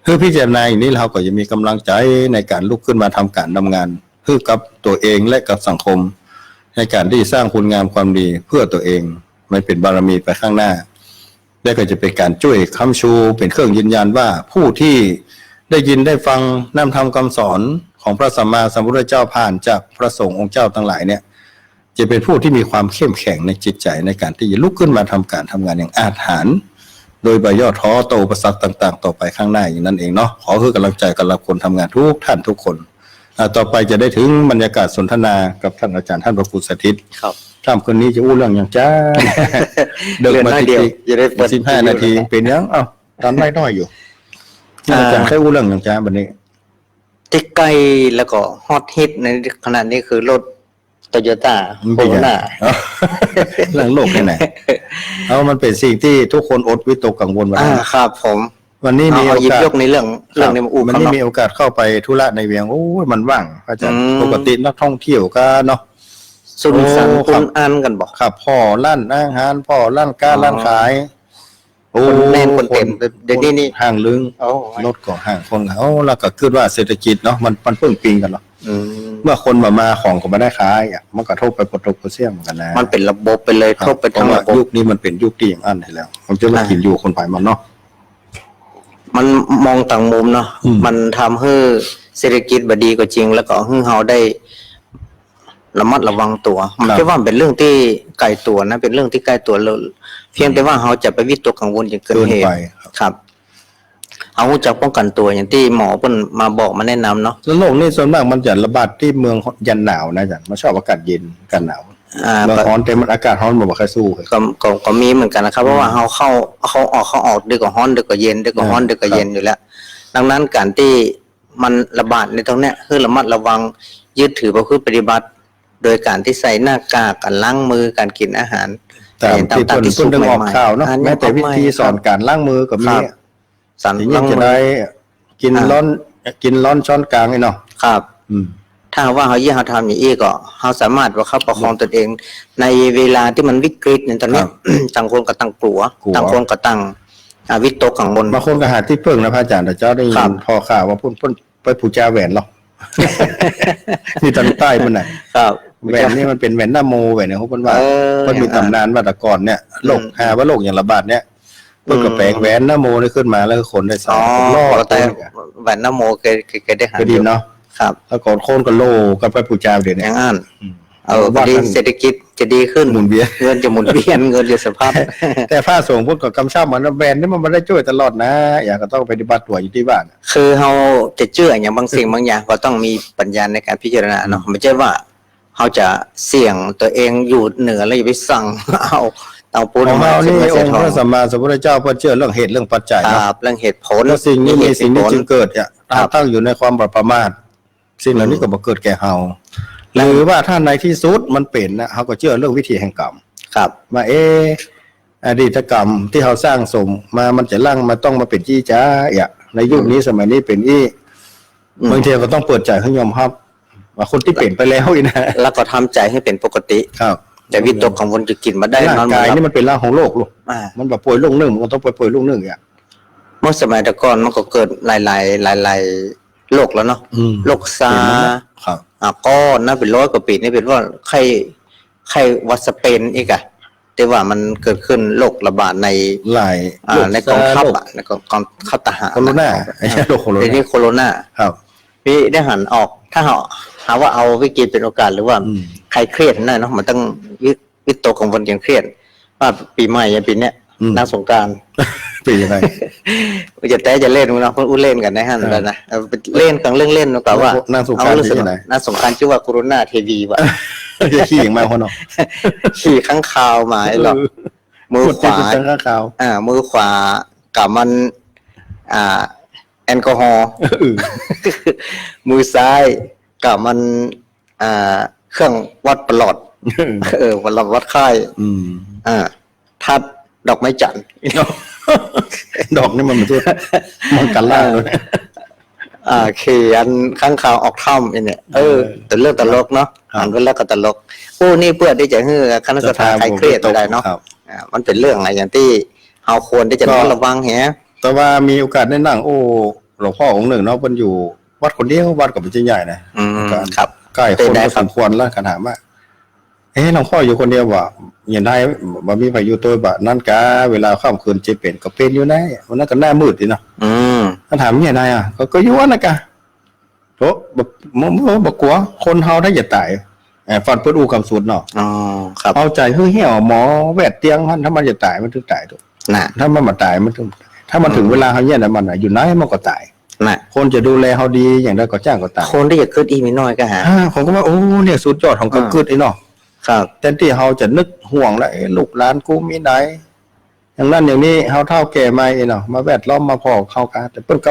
คือพิจารณาอย่างนี้เราก็จะมีกำลังใจในการลุกขึ้นมาทำการทำงานเพื่อกับตัวเองและกับสังคมในการที่สร้างคุณงามความดีเพื่อตัวเองไม่เป็นบารมีไปข้างหน้าและก็จะเป็นการช่วยค้ำชูเป็นเครื่องยืนยันว่าผู้ที่ได้ยินได้ฟังนำธรรมคำสอนของพระสัมมาสัมพุทธเจ้าผ่านจากพระสงฆ์องค์เจ้าทั้งหลายเนี่ยจะเป็นผู้ที่มีความเข้มแข็งในจิตใจในการที่จะลุกขึ้นมาทำการทำงานอย่างอาถรรพ์โดยบ่ย่อท้อต่ออุปสรรคต่างๆต่อไปข้างหน้าอย่างนั้นเองเนาะขอคือกำลังใจกับคนทำงานทุกท่านทุกคนต่อไปจะได้ถึงบรรยากาศสนทนากับท่านอาจารย์ท่านพระครูสถิตครับค่ำคืนนี้จะอู้เรื่องอย่างจ้าเดินมาทีจะได้เปิด15 นาทีเป็นยังตอนน้อยๆอยู่อาจารย์แค่อู้เรื่องอย่างจ้าวันนี้ที่ใกล้แล้วก็ฮอตฮิตในขณะนี้คือรถโตโยต้าโคโรนาเรื่องโลกแค่ไหนมันเป็นสิ่งที่ทุกคนอดวิตกกังวลไว้ครับผมวันนี้มีโอกาสยกในเรื่องนี้มาอู้มันนี่มีโอกาสเข้าไปธุระในเวียงโอ้ยมันว่างอาจารย์ปกตินักท่องเที่ยวก็เนาะสุนสันคุณอันกันบอกครับพ่อร้านอาหารพ่อร้านค้าร้านขายโอ้แน่นคนเต็มเดี๋ยวนี้ห้างลึงรถก็ห้างคนแล้วก็คิดว่าเศรษฐกิจเนาะมันเพิ่งปิงกันเนาะเมื่อคนมาของก็ไม่ได้ขายมันกระทบไปกระทบเสี่ยงเหมือนกันนะมันเป็นระบบไปเลยทบไปทั้งระบบยุคนี้มันเป็นยุคที่อย่างอันให้แล้วมันจะมากินอยู่คนภายมันเนาะมันมองต่างมุมเนาะมันทำให้เศรษฐกิจบดีก็จริงแล้วก็ให้เราได้ระมัดระวังตัวมันแค่ว่าเป็นเรื่องที่ไกลตัวนะเป็นเรื่องที่ใกล้ตัวเลยเพียงแต่ว่าเราจะไปวิตกกังวลจนเกินเหตุครับเอาจากป้องกันตัวอย่างที่หมอเพิ่นมาบอกมาแนะนำเนาะโรคนี้ส่วนมากมันจะระบาดที่เมืองยันหนาวนะจ๊ะมันชอบอากาศเย็นกันหนาวเมืองร้อนแต่มันอากาศร้อนบ่ค่อยสู้ก็มีเหมือนกันนะครับเพราะว่าเขาออกดึกก็ร้อนดึกก็เย็นดึกก็ร้อนดึกก็เย็นอยู่แล้วดังนั้นการที่มันระบาดในตรงเนี้ยคือระมัดระวังยึดถือประพฤติปฏิบัติโดยการที่ใส่หน้ากากการล้างมือการกินอาหารแต่ที่เพิ่นดึงออกข่าวเนาะแม้แต่วิธีสอนการล้างมือก็มีสั่นล้างมือได้กินร้อนช้อนกลางเนาะครับถ้าว่าเขาทำอย่างนี้ก็เขาสามารถว่าเขาประคองตนเองในเวลาที่มันวิกฤตในตอนนี้ต่างคนก็ต่างกลัวต่างคนก็ต่างวิตกกังวลบางคนก็หาที่พึ่งนะพระอาจารย์แต่เจ้าได้ยินพอข่าวว่าพุ่นไปผูกจาแหวนหรอกที่ทางใต้มันน่ะครับแหวนนี่มันเป็นแหวนน้ำโมแหวนเนี่ยเขาเป็นว่ามันมีตำนานว่าแต่ก่อนเนี่ยโรคว่าโรคอย่างระบาดเนี่ยเพื่อแปลงแหวนน้ำโมนี่ขึ้นมาแล้วคนได้ใส่ล่อแต่แหวนน้ำโมเคยได้หาดีเนาะครับแล้วก่อนโค่นก็โลกับไปผูกจาเดี๋ยวนี้อย่างนั้นว่าเศรษฐกิจจะดีขึ้นหมุนเวียนเงินจะหมุนเวียนเงินจะสะพัดแต่พระสงฆ์พูดกับกำชับมันแบรนด์นี่มันไม่ได้ช่วยตลอดนะอยากก็ต้องปฏิบัติตัวอยู่ที่บ้านคือเราจะเชื่ออย่างบางสิ่งบางอย่างก็ต้องมีปัญญาในการพิจารณาเนาะไม่ใช่ว่าเขาจะเสี่ยงตัวเองอยู่เหนือแล้วอย่าไปสั่งเอาปูนมานี่องค์พระสัมมาสัมพุทธเจ้าเพิ่นเชื่อเรื่องเหตุเรื่องปัจจัยครับเรื่องเหตุผลแล้วสิ่งนี้มีสิ่งนี้จึงเกิดเนี่ยตั้งอยู่ในความประมาทสิ่งเหล่านี้ก็บ่เกิดแก่เฮาหรือว่าถ้าในที่สุดมันเป็นนะเขาก็เชื่อเรื่องวิธีแห่งกรรมครับมาอดีตกรรมที่เขาสร้างสมมามันจะลั่งมาต้องมาเป็นจี้จ้าในยุคนี้สมัยนี้เป็นบางทีก็ต้องเปิดใจให้ยอมรับว่าคนที่เปลี่ยนไปแล้วอีกนะแล้วก็ทำใจให้เป็นปกติครับแต่วิตกกังวลจะกินมาได้นอนกายนี่มันเป็นร่างของโลกลูกมันแบบป่วยโรคนึงมันก็ต้องป่วยโรคนึงเมื่อสมัยแต่ก่อนมันก็เกิดหลายโรคแล้วเนาะโรคซาก้อนนะเป็น100 กว่าปีนี่เป็นว่าไข้หวัดสเปนอีก แต่ว่ามันเกิดขึ้นโรคระบาดใน หลาย ในกองทัพอ่ะในกองทัพทหาร โคโรนาไอ้เหี้ยโรคโคโร ที นา นี้โคโรนา ครับ พี่ได้หันออกถ้าหาว่าเอาวิกฤตเป็นโอกาสหรือว่า อืม ใครเครียดนั่นเนาะมันต้องวิตกกังวลอย่างเครียดว่าปีใหม่อย่างปีเนี้ยนางสงกรานต์ เป็นยังไง จะแต่จะเล่นมั้งเนาะเพิ่นอู้เล่นกันนะฮะแล้วนะเอาไปเล่นกันเรื่องเล่นเนาะกว่าน างสงกรานต์ที่ไหน นางสงกรานต์ชื่อว่าโคโรนาเทวีว่ะ จะขี้อย่างมาคนเนาะ ขี่ข้างคาวมาไอ้หรอกมือขวา จังข้าขาว มือขวากับมันแอลกอฮอล์ มือซ้ายกับมันเครื่องวัดประหลอดประหลอดวัดไข้ อืม ทัดดอกไม้จันทร์ ดอกนี่มันไม่ใช่มันกันล่าเลย ขี่อันข้างคาวออกถ้ำเนี่ยแต่เรื่องตลกเนาะ ครับ อ่านไปแล้วก็ตลกโอ้นี่เพื่อที่จะให้คณะสถานใครเครียดอะไรเนาะ ครับ มันเป็นเรื่องอะไรอย่างที่เราควรที่จะระวังแฮะ แต่ว่ามีโอกาสได้นั่งโอ้หลวงพ่อองค์หนึ่งเนาะมันอยู่วัดคนเดียววัดกับเป็นใหญ่นะ ครับ ใกล้คนพอสมควรแล้วขนาดว่าหลวงพ่ออยู่คนเดียวว่ะอย่างได้บ่มีไผอยู่ตัวบ่นั่นกะเวลาค่ำคืนเจเป็นก็เป็นอยู่นะวันนั้นก็หน้ามืดดิเนาะถ้าถามอย่างไรอ่ะก็อยู่วันน่ะกะโตบ่กลัวคนเฮาถ้าอย่าตายฟันเพิ่นอู้คำสูตรเนาะ ครับ เอาใจเหี้ยวหมอแวดเตียงมันถ้ามันจะตายมันถึงตายตัว น่ะ ถ้ามันมาตายมันถึงถ้ามันถึงเวลาเฮาเนี่ยน่ะมันอยู่ไหนมันก็ตาย น่ะ คนจะดูแลเฮาดีอย่างใดก็จ้างก็ตาย คนที่จะคิดอีกนิดหน่อยก็หา ผมก็ว่าโอ้เนี่ยสุดยอดของกำกึดไอ้เนาะ ครับ แทนที่เฮาจะนึกห่วงแล้วลูกหลานกูมีไหนอย่างนั้นอย่างนี้เฮาเฒ่าแก่มาไอ้เนาะมาแวดล้อมมาพ่อเข้ากันแต่เพิ่นก็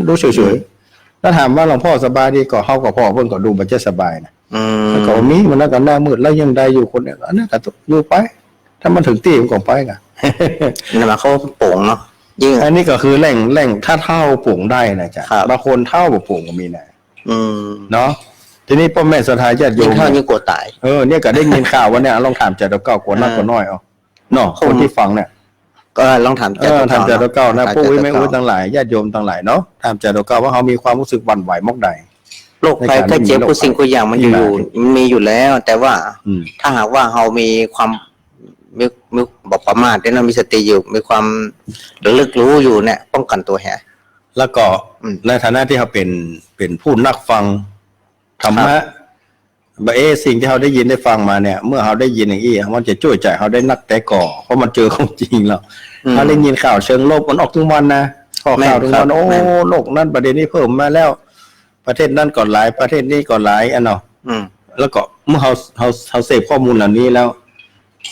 ดูเฉยๆถ้าถามว่าหลวงพ่อสบายดีก็เฮาก็พ่อเพิ่นก็ดูบ่จะสบายนะแล้วก็มีมันแล้วก็หน้ามืดแล้วยังได้อยู่คนเดียวอันนั้นก็อยู่ไป ถ้ามันถึงที่มันก็ไปกัน นี่มาเขาโป่งเนาะยิ่ง อันนี้ก็คือแหล่งถ้าเท่าปลูกได้นะจ๊ะ ครับ บางคนเท่าบ่ปลูกก็มีนะ อืม เนาะทีนี้พ่อแม่ศรัทธาญาติโย ยิ่ง ม เท่ายิ่งกลัวตาย เนี่ยก็ได้ยินข่าวว่าเนี่ยลองถามจัดเก้ากว่านักกว่าน้อยเอาเนาะคนที่ฟังเนี่ย ก็ลองถาม ถามจัดเก้านะผู้วิไม่อุ้ยต่างหลายญาติโยมต่างหลายเนาะถามจัดเก้าว่าเขามีความรู้สึกหวั่นไหวมอกใด โรคภัยไข้เจ็บผู้สิ่งผู้อย่างมันอยู่มันมีอยู่แล้ว แต่ว่า อืม ถ้าหากว่าเรามีความมีบอกประมาทได้นะมีสติอยู่มีความระลึกรู้อยู่เนี่ยป้องกันตัวแฮะ แล้วก็ ในฐานะที่เขาเป็นผู้นักฟังธรรมะบ่สิ่งที่เขาได้ยินได้ฟังมาเนี่ย เมื่อเขาได้ยินอย่างนี้มันจะช่วยใจเขาได้นักแต่ก่อเพราะมันเจอของจริงแล้วเขาได้ยินข่าวเชิงลบมันออกทุกวันนะข้อข่าวทุกวันโอ้โลกนั้นประเด็นนี้เพิ่มมาแล้ว ประเทศนั้นก่อนหลายประเทศนี้ก่อนหลายอันเนาะแล้วก็เมื่อเขาเสพข้อมูลเหล่านี้แล้ว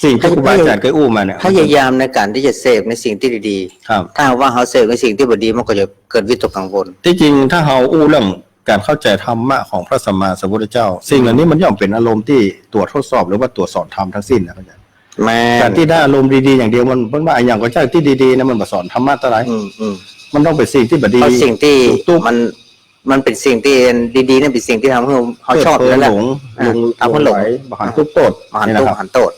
สิ่งที่ครูบาอาจารย์เคยอู้มาเนี่ย พยายามในการที่จะเสพในสิ่งที่ดี ครับ ๆถ้าว่าเขาเสพในสิ่งที่บ่ดีมันก็จะเกิดวิตกกังวล ที่จริงถ้าเราอู้เรื่องการเข้าใจธรรมะของพระสัมมาสัมพุทธเจ้า สิ่งเหล่านี้มันย่อมเป็นอารมณ์ที่ตรวจทดสอบหรือว่าตรวจสอบธรรมทั้งสิ้นนะอาจารย์ แม่ การที่ได้อารมณ์ดีๆอย่างเดียวมันเพิ่นว่าอย่างก็ใช่ที่ดีๆนะมันมาสอนธรรมะตะไรมันต้องเป็นสิ่งที่บดี เพราะสิ่งที่ ตุ๊ก มันเป็นสิ่งที่ดีๆนั่นเป็นสิ่งที่ทำให้เขาชอบนั่นแหละ หลง ทำให้หลง บหันทุกโตด มหัน นี่ ตุ นะ ก ครับ หันโตด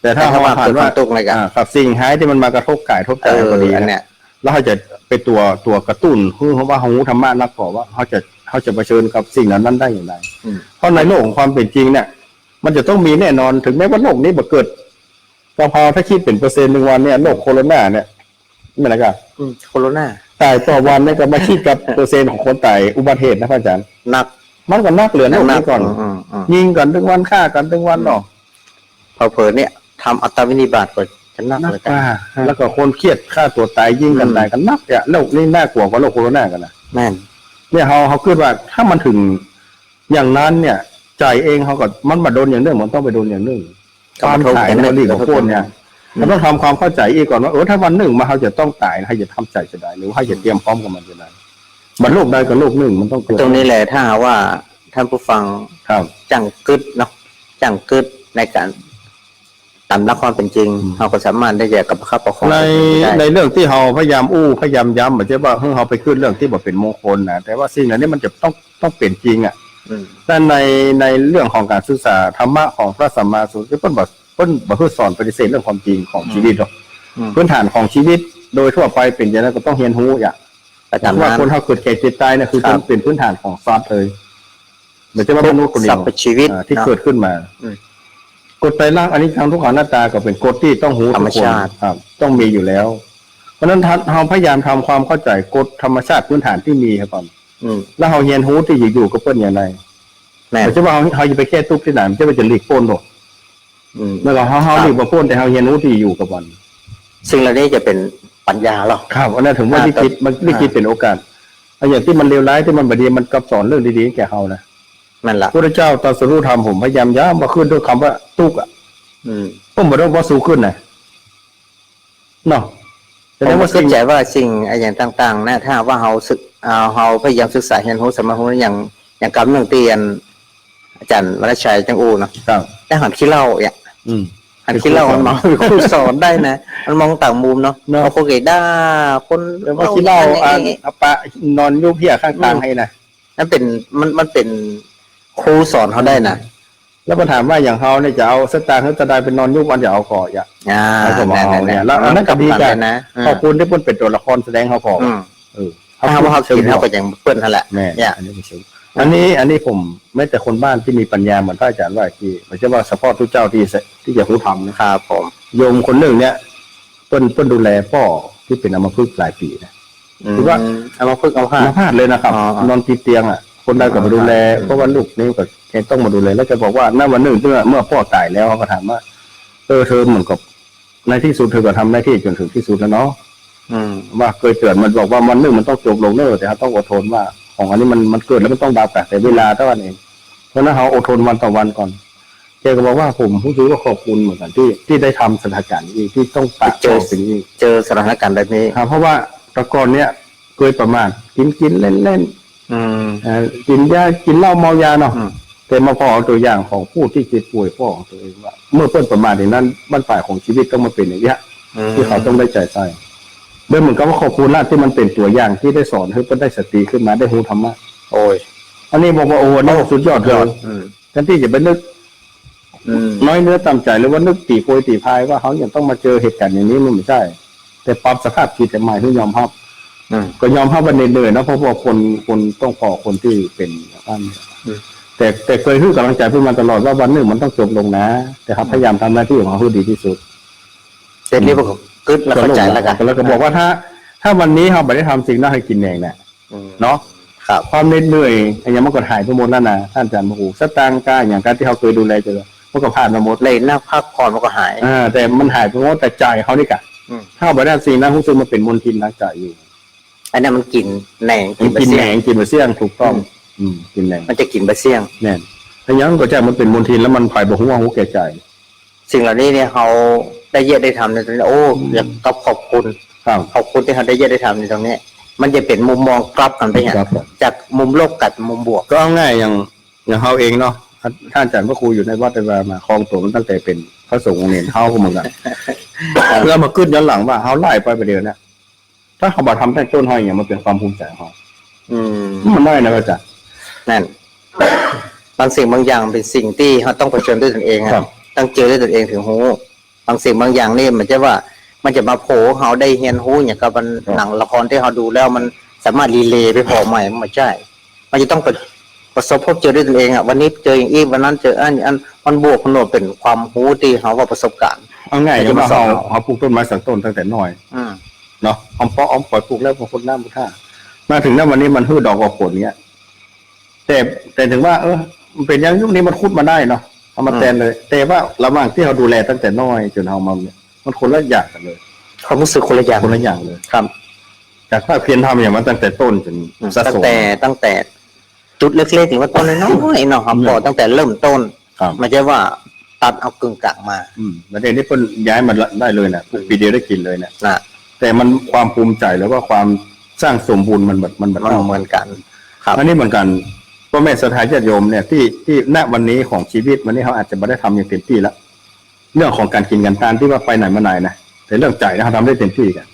แต่ถ้าเขาผ่านว่า ตุกอะไรกัน กับสิ่งหายที่มันมากระทบกายทบใจก็ดี อัน นะ เนี้ย แล้วเขาจะเป็นตัวกระตุ้นคือเขาว่าเขารู้ธรรมะนักก่อว่าเขาจะเผชิญกับสิ่งนั้นได้อย่างไรเพราะในโลกของความเป็นจริงเนี่ย มันจะต้องมีแน่นอนถึงแม้ว่าโลกนี้บ่เกิดก็พอถ้าคิดเป็นเปอร์เซ็นต์หนึ่งวันเนี่ยโรคโคโรนาเนี่ยไม่นะกัน โคโรนา ตายต่อวันเนี่ยก็มาคิดกับเปอร์เซ็นต์ของคนตายอุบัติเหตุนะพระอาจารย์ หนัก มันก็นักเหลือโลกนี้ก่อน ยิงกันทุกวันฆ่ากันทุกวันเนาะ พอเผลอเนี่ยทำอัตวินิบาตก็จะนัก นัก เลย กว่าแล้วก็คนเครียดฆ่าตัวตายยิงกันตายกันนักเนี่ยโลกนี้น่ากลัวกว่าโรคโคโรนากันนะ แม่น เนี่ยเขาคิดว่าถ้ามันถึงอย่างนั้นเนี่ยใจเองเขาก็มันมาโดนอย่างนึงมันต้องไปโดนอย่างนึงความขายในรีของคนเนี่ยมันต้องทำความเข้าใจอีกก่อนว่าถ้าวันหนึ่งมาเขาจะต้องตายให้จะทำใจจะได้หรือว่าให้จะเตรียมพร้อมกับมันจะได้มันโลกใดกับโลกหนึ่งมันต้องเกิด ตรงนี้แหละถ้าหากว่าท่านผู้ฟัง ครับ จังกึดเนาะจังกึดในการตามหลักความเป็นจริงเราก็สามารถได้จะกับข้าประคอง ใน ได้ ในเรื่องที่เราพยายามพยายามย้ำเหมือนจะว่าเราไปขึ้นเรื่องที่บอกเป็นมงคลนะแต่ว่าสิ่งเหล่านี้มันจะต้องเปลี่ยนจริงอ่ะแต่ในเรื่องของการศึกษาธรรมะของพระสัมมาสัมพุทธเจ้าเพิ่นบอกสอนปฏิเสธเรื่องความจริงของชีวิตหรอกพื้นฐานของชีวิตโดยทั่วไปเป็นอย่างนั้นก็ต้องเรียนรู้อย่าง ประจำ ว่า นั้น คนเขาเกิดแก่เจ็บตายเนี่ยคือ ครับ เป็นพื้นฐานของซอสเลยเหมือนจะว่ามนุษย์คนเดียว สรรพชีวิต ที่ เนาะ เกิดขึ้นมา กฎไตรลักษณ์อนิจจังทุกขังอนัตตาก็เป็นกฎที่ต้องหู ธรรม ทุกคน ชาติ ครับ ต้องมีอยู่แล้ว เพราะฉะนั้นเราพยายามทำความเข้าใจกฎธรรมชาติพื้นฐานที่มีครับผม แล้วเราเรียนรู้ที่อยู่ก็เปิ้นอย่างไร แม่น แต่จะว่าเราจะไปแค่ทุกที่ไหนมันจะไปจะหลีกโป้นบ่เมื่อเราหลีกบ่โป้นแต่เราเรียนรู้ที่อยู่กับมัน สิ่งเหล่านี้จะเป็นปัญญาหรอ ครับอันนั้นถึงว่าลิขิตมันลิขิตเป็นโอกาสเอาอย่างที่มันเลวร้ายที่มันบดีมันกลับสอนเรื่องดีๆแก่เรานะ นั่นล่ะ พระเจ้าตรัสรู้ธรรมผมพยายามย้ำมาขึ้นด้วยคำว่าทุกข์อ่ะ ผมบอกว่าสูงขึ้นนะเนาะ แสดงว่าเข้าใจว่าสิ่งอย่างต่างๆนะถ้าว่าเราพยายามศึกษาเรียนรู้สมาธิอย่างกำเรื่องเตียนอาจารย์วรชัยจังอูเนาะ ครับ แต่หันขี้เหล้าเนี่ยหันขี้เหล้ามันมองเป็นครูสอนได้นะมันมองต่างมุมเนาะเอาโคเกด้าคน แล้วว่าที่เล่าอาปะนอนยุบเพียข้างกลางให้นะ นั่นเป็นมันเป็นครูสอนเขาได้นะ แล้วมาถามว่าอย่างเขาเนี่ยจะเอาสตางค์เขาจะได้เป็นนอนยุบวันจะเอาก่ออย่าง แล้วก็มาเอาเนี่ยแล้วอันนั้นก็ดีกัน นะ ขอบคุณที่เพิ่นเป็นตัวละครแสดงเขาก่อถ้าว่าเขากินเขาก็อย่างเพื่อนนั่นแหละ แม่ เนี่ย อันนี้ไม่ใช่อันนี้ผมแม้แต่คนบ้านที่มีปัญญาเหมือนพระอาจารย์ว่าที่ไม่ใช่ว่าเฉพาะทุกเจ้าที่จะรู้ธรรมนะครับ ผม โยมคนหนึ่งเนี่ยเพิ่นดูแลพ่อที่เป็นอัมพฤกษ์หลายปีนะ คือว่า เอามาพึ่งเอาผ้า มาพลาดเลยนะครับ อ๋อ นอนติดเตียงอ่ะคนใดก็มาดูแลเพราะว่าลูกนี่ก็แกต้องมาดูแลแล้วจะบอกว่าณวันหนึ่งเมื่อพ่อตายแล้วเขาก็ถามว่าเธอเหมือนกับในที่สุดเธอก็ทำหน้าที่จนถึงที่สุดแล้วเนาะว่าเคยเตือนมันบอกว่าวันหนึ่งมันต้องจบลงเนอะแต่เขาต้องอดทนว่าของอันนี้มันเกิดแล้วมันต้องดาวแปดแต่เวลาเท่านั้นเองเพราะนั้นเขาอดทนวันต่อวันก่อนแกก็บอกว่าผมรู้สึกว่าขอบคุณเหมือนกันที่ได้ทำสถานการณ์นี้ที่ต้องปะเจอสิ่งนี้ เจอสถานการณ์แบบนี้ ครับเพราะว่าแตะกอนเนี้ยเคยประมาทกินเล่นกินยากินเหล้าเมายาเนาะแต่มาพอเอาตัวอย่างของผู้ที่เจ็บป่วยพ่อของตัวเองว่าเมื่อเพิ่นประมาทอย่างนั้นบ้านฝ่ายของชีวิตต้องมาเป็นอย่างเงี้ยที่เขาต้องได้ใจใส่เดิมเหมือนกับว่าขอบคุณละที่มันเป็นตัวอย่างที่ได้สอนให้เพิ่นได้สติขึ้นมาได้รู้ธรรมะ โอ้ย อันนี้บอกว่าโอ้นี่สุดยอดเลยแทนที่จะไปนึกน้อยเนื้อต่ำใจหรือว่านึกตีโพยตีพายว่าเขายังต้องมาเจอเหตุการณ์อย่างนี้มันไม่ใช่แต่ปรับสภาพจิตใหม่ให้ยอมรับก็ยอมรับวันเหนื่อยๆนะเพราะว่าคนต้องพอคนที่เป็นท่านแต่เคยให้กำลังใจเพื่อนมาตลอดว่าวันหนึ่งมันต้องจบลงนะแต่ครับพยายามทำหน้าที่ของเขาให้ดีที่สุด เสร็จนี้ผมกึศแล้วเข้าใจแล้วกัน แล้วก็บอกว่าถ้าวันนี้เขาไม่ได้ทำสิ่งนั้นให้กินเองเนี่ยเนาะ ครับ ความเหนื่อยอย่างมันก็หายไปหมดแล้วนะท่านอาจารย์พระครูสตางค์การอย่างการที่เขาเคยดูแลเจอมันก็ผ่านมาหมด เลยหน้าพักผ่อนมันก็หาย แต่มันหายไปหมดแต่ใจเขานี่กะถ้าไม่ได้สิ่งนั้นรู้สึกมันเป็นมลทินทางใจอยู่ อันนั้นมันกินแหน่ง กิน เสี่ แห ย น ง งกินบะเสี่ยงถูกต้องกินแหนง มันจะกินบะเสี่ยง แน่นถ้ายังก็จะมันเป็นมลทินแล้วมันภายบ่หัวหูแก่ใจ สิ่งเหล่านี้เนี่ยเขาได้เยอะได้ทำในตรงนี้โอ้อยากก็ขอบคุณ ครับ ขอบคุณที่เขาได้เยอะได้ทำในตรงนี้ มันจะเป็นมุมมองกลับกันไปอย่าง ครับ จากมุมลบกับมุมบวก ก็เอาง่ายอย่างเขาเองเนาะท่านอาจารย์พระครูอยู่ในวัดได้มาคลองตัวมันตั้งแต่เป็นพระสงฆ์องค์เนรเขาก็เหมือนกันเพื่อมาขึ้นย้อนหลังว่าเขาไล่ไปประเดี๋ยวนะถ้าเขาบอกทำแต่ต้นห้อยอย่างมันเป็นความภูมิใจของเขามันได้นะอาจารย์ นั่นบางสิ่งบางอย่างเป็นสิ่งที่เขาต้องเผชิญด้วยตนเองอะ ครับ ต้องเจอด้วยตนเองถึงหูบางสิ่งบางอย่างนี่มันจะว่ามันจะมาโผล่เขาได้เฮียนหูอย่างกับมันหนังละครที่เขาดูแล้วมันสามารถรีเลย์ไปพอใหม่มันไม่ใช่ มันจะต้องประสบพบเจอด้วยตนเองอ่ะวันนี้เจออย่างอี้วันนั้นเจออันมันบวกมันโนดเป็นความหูที่เขาว่าประสบการณ์ เอาง่ายอย่างว่าเขาปลูกต้นไม้สักต้นตั้งแต่น้อย เนาะอ้อมปล่อยปลูกแล้วบางคนน้ำบุท่ามาถึงนั้นวันนี้มันฮืดดอกออกผลเงี้ยแต่ถึงว่ามันเป็นอย่างยุคนี้มันคุดมาได้เนาะเอามาแทนเลย แต่ว่าระหว่างที่เราดูแลตั้งแต่น้อยจนเอามาเนี่ยมันคนละอย่างกันเลย ความรู้สึกคนละอย่าง คนละอย่างเลย ครับ จากถ้าเพียรทำอย่างมันตั้งแต่ต้นจนสะ ตั้ ส ง ม แต่จุดเล็กๆถึงว่าต้นน้อยๆเนาะครับพอตั้งแต่เริ่มต้น ครับ ไม่ใช่ว่าตัดเอากึ่งกลางมา แล้วเดี๋ยวนี้เพิ่นย้ายมันได้เลยนะปีเดียวได้กินเลยนะ นะ แต่มันความภูมิใจแล้วก็ความสร้างสมบูรณ์มันแบบ มันเหมือนกัน ครับ อันนี้เหมือนกันพ่อแม่ศรัทธาญาติโยมเนี่ยที่ณวันนี้ของชีวิตวันนี้เขาอาจจะไม่ได้ทำอย่างเต็มที่แล้วเรื่องของการกินกันทานที่ว่าไปไหนมาไหนนะแต่เรื่องใจนะเขาทำได้เต็มที่กัน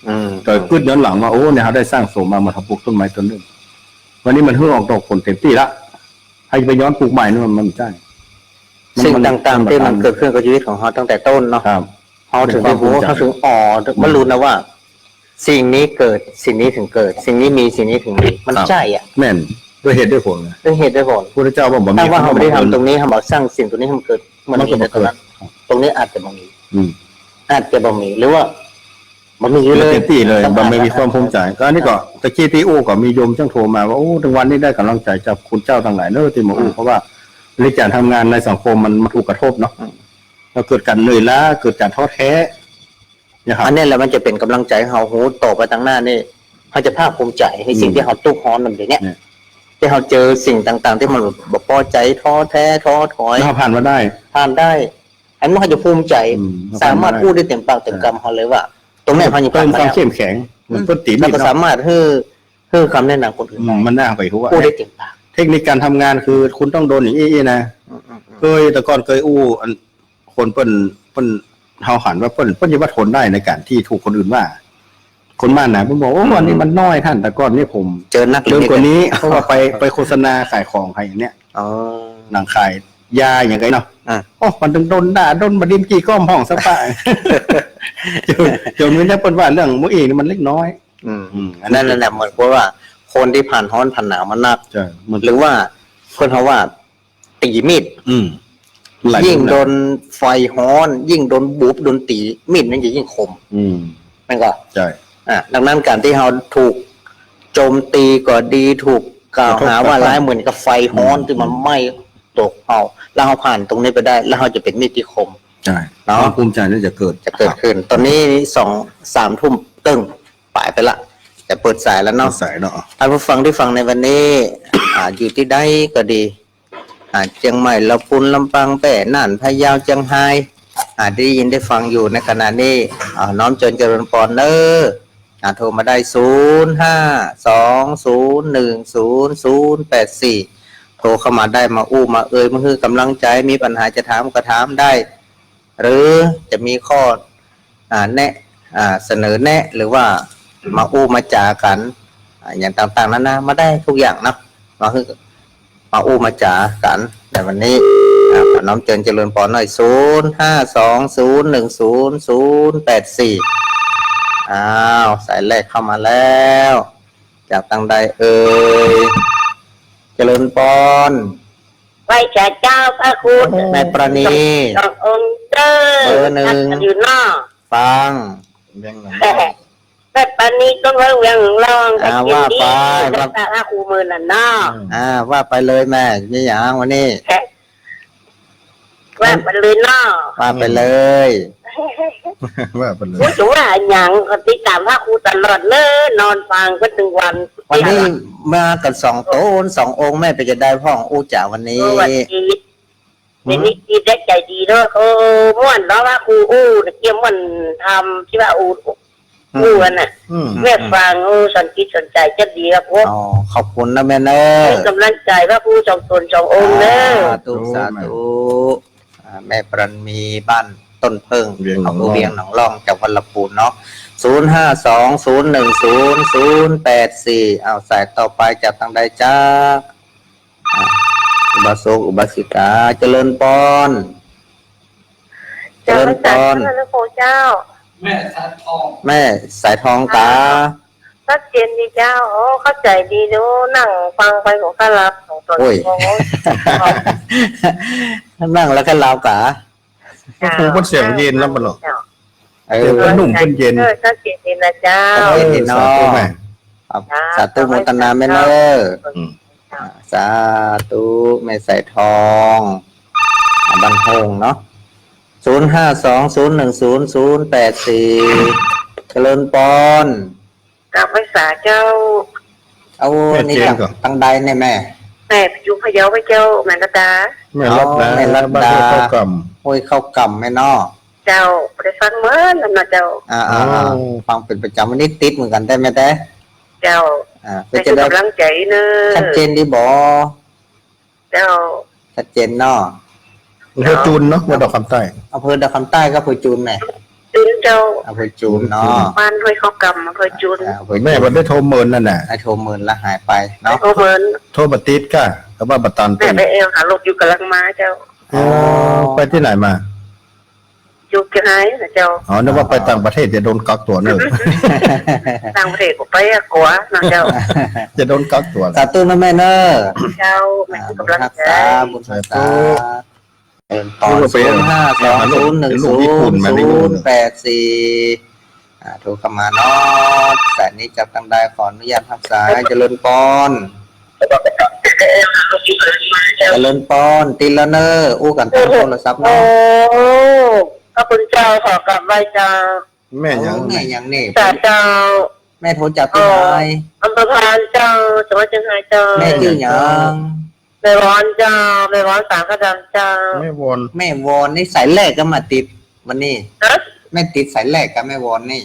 แต่ขึ้นย้อนหลังว่าโอ้เนี่ยเขาได้สร้างสมมาทำปลูกต้นไม้ต้นนึงวันนี้มันเพิ่งออกดอกผลเต็มที่ละให้ไปย้อนปลูกใหม่นี่มันไม่ใช่ สิ่งต่างๆที่มันเกิดขึ้นกับชีวิตของเขาตั้งแต่ต้นเนาะ ครับ เขาถึงได้รู้เขาถึงบรรลุนะว่า สิ่งนี้เกิดสิ่งนี้ถึงเกิด สิ่งนี้มีสิ่งนี้ถึงมีมันใช่อ่ะ แม่นด้วยเหตุด้วยผลนะ ด้วยเหตุด้วยผล พระเจ้าบอก ถ้าว่าเขาไม่ได้ทำตรงนี้เขาบอกสร้างสิ่งตรงนี้ให้มันเกิดมันมีแต่ตรงนั้น ตรงนี้อาจจะบ่มี อืม อาจจะบ่มีหรือว่าบ่มีอยู่เลย เต็มที่เลยบ่ไม่มีความภูมิใจก็อันนี้ก็ตะกี้ที่อู้ก็มีโยมจังโทรมาว่าโอ้ถึงวันนี้ได้กำลังใจจากคุณเจ้าทั้งหลายเนอะที่มาอู้เพราะว่าในการทำงานในสังคมมันถูกกระทบเนาะแล้วเกิดการเหนื่อยล้าเกิดการท้อแท้นะครับ อันนี้แหละมันจะเป็นกำลังใจให้เฮาโหต่อไปทางหน้านี่เขาจะภาคภูมิใจในสิ่งที่เฮาทุกข์ร้อนนั่นเดี๋ยวนี้ที่เฮาเจอสิ่งต่างๆ ที่มันบ่พอใจท้อแท้ท้อถอย เราผ่านมาได้ ผ่านได้อันนั้นเขาจะภูมิใจ สามารถพูดได้เต็มปากเต็มคำเขาเลยว่า ตรงนี้เขาอยู่ เติ ผ่าน ม มา ความ แล้ว เข้มแข็งเหมือนต้นตี แล้ว มีด ก็สา เนาะ มารถให้คำแนะนำคนอื่นได้ มันน่าไปรู้ว่า พูดได้เต็มปาก เทคนิคการทำงานคือคุณต้องโดนอย่างนี้นะเคยแต่ก่อนเคยอู้อันคนเปิ้นเฮาหันว่าเปิ้นจะว่าทนได้ในการที่ถูกคนอื่นว่า คนบ้านไหนผมบอกว่าวันนี้มันน้อยท่านแต่ก่อนนี่ผม เจอนัก เรื่องกว่านี้เพราะว่าไปโฆษณาขายของใครอย่างเนี้ย อ๋อ หนังขายยาอย่างไงเนาะ อ่ะ โอ้มันโดนด่าโดนบดิมกี่ก้อมห้องสปะจนนี้เนี่ยเปิ้นว่าเรื่องมื้อเองนี่มันเล็กน้อย อันนั้นแหละเหมือนกับว่า คนที่ผ่านร้อนผ่านหนาวมันหนัก ใช่มัน หรือว่าคนเขาว่าตีมีด หลาย ยิ่ง คนนะ โดนไฟฮ้อน ยิ่งโดนบุบโดนตีมีดนั่นจะยิ่งคม นั่นก็ ใช่ ดังนั้นการที่เราถูกโจมตีก็ดีถูกกล่าวหาว่าร้ายเหมือนกับไฟฮ้อนที่มันไหม้ตกเราแล้วเราผ่านตรงนี้ไปได้ แล้วเราจะเป็นมีดที่คม ใช่ เนาะ ความภูมิใจนี่จะเกิด ขึ้น ตอนนี้2-3 ทุ่มตึ้งป่ายไปละแต่เปิดสายแล้ว เนาะ เนาะ ใส่เนาะ ท่านผู้ฟังที่ฟังในวันนี้ อยู่ที่ใดก็ดีเชียงใหม่ลำพูนลำปางแป่น่านพะเยาเชียงไฮ้ได้ยินได้ฟังอยู่ในขณะนี้น้อมเจริญพรเนอโทรมาได้0520100084โทรเข้ามาได้มาอู้มาเอ่ยมาคือกำลังใจมีปัญหาจะถามก็ถามได้ หรือจะมีข้อแนะเสนอแนะหรือว่ามาอู้มาจากันอย่างต่างๆนั้นนะมาได้ทุกอย่างเนาะมาคือมาอู้มาจากันแต่วันนี้น้อมเจริญพรหน่อย0520100084อ้าวสายแรกเข้ามาแล้ว จากทางใดเอ่ยเจริญพร ไหว้จ่าเจ้าพระคุณ แม่ประณี สององค์เจ้า เบอร์หนึ่ง อยู่นอก ฟัง แต่ปานนี้ต้องเรื่องเวียงลอง ว่าไป พระพระครูมือน่ะนอก ว่าไปเลยแม่ยี่หยางวันนี้ ว่ามันเลยนอก ว่าไปเลย ว่าไปเลย ผู้สูงว่าอย่างก็ติดตามพระครูตลอดเลยนอนฟังก็ถึงวัน วันนี้มากัน2 โต๊ะ2 องค์แม่ไปจะได้พ่องอู้จ่าวันนี้ วันจีดเป็นนิจิตได้ใจดีด้วยม่วนแล้วว่าครูอู้เกี่ยมมันทำที่ว่าอู้กันน่ะแม่ฟังสนจิตสนใจจะดีครับพวก ขอบคุณนะแม่เนอ ให้กำลังใจพระครูสองตนสององค์เนอะ สาธุแม่ปรันมีบ้านต้นเพิ่งของเวียงหนองล่องจากวัดลำพูนเนาะ0520100084เอาสายต่อไปจากทางใดจ้าอุบาสกอุบาสิกาเจริญพรเจริญพร พระครูเจ้า แม่สายทองตา ชัดเจนดีเจ้าโอ้เข้าใจดีดูนั่งฟังไปของข้ารับของตน โอ้ย นั่งแล้วก็ลาวกา คนเสียงเย็นแล้วมันหรอ เอ เดี๋ อ ยว หนุ่มเป็นเย็น ชัดเจนดีนะเจ้า เย็นดีเนาะสาธุโมทนาแม่เนอสาธุแม่สายทองบันเทิงเนาะ0520100084เจริญพร กับภาษาเจ้า เอานี่ตั้งใดเนี่ยแม่ แม่อยู่พะเยาพระเจ้าแม่กตา แม่รับนะ แม่รัตดา บ้านเข้ากรรม โอ้ยเข้ากำแม่นอ เจ้าได้ฟังเมื่อนั้นนะเจ้า ฟังเป็นประจำวันนี้ติดเหมือนกันได้ไหมแต่ เจ้า เพื่อ ให้ จะได้ กำลังใจเนอะ ชัดเจนดีบ่ เจ้า ชัดเจนเนาะ อำเภอจูนเนาะวัดดอกคำใต้ อำเภอดอกคำใต้ก็อำเภอจูนแม่ จุนเจ้า อำเภอจูนเนาะ บ้านห้วยข้าวกำอำเภอจุน อำเภอ แม่มันได้โทรเมินนั่นน่ะ ไอโทรหมื่นละหายไปเนาะ โอเบิร์น โทรบัติดก้าแต่ว่าบัตตัน แม่ เป็น ไปเอวหาลูกอยู่กำลังมาเจ้า ไปที่ไหนมา อยู่ที่ไหนนะเจ้า อ๋อนึกว่าไปต่างประเทศจะโดนกักตัวเนอะ ต่างประเทศก็ไปอะกัวนะเจ้า จะโดนกักตัว สาธุนะแม่เนอะ เจ้าแม่กำลัง รัก ใจ ษาบุญรักษา ต่อ052010008 โทรเข้ามาเนาะแต่นี้จับกันได้ขออนุญาตรับสายเจริญปอนเจริญปอนติลเนอร์อู้กันทางโทรศัพท์ โอ้ เนาะ พระคุณเจ้าขอกลับไหว้เจ้า แม่ยัง แม่ยังนี่ จ่าเจ้า แม่โทรจับที่ไหน อำเภอพานเจ้าจังหวัดเชียงรายเจ้า แม่ชื่อหยัง แม่ร้อนเจ้าแม่ร้อนสางกระดังเจ้า แม่วอน แม่วอนนี่สายแรกก็มาติดวันนี้ ฮะ แม่ติดสายแรกกับแม่วอนนี่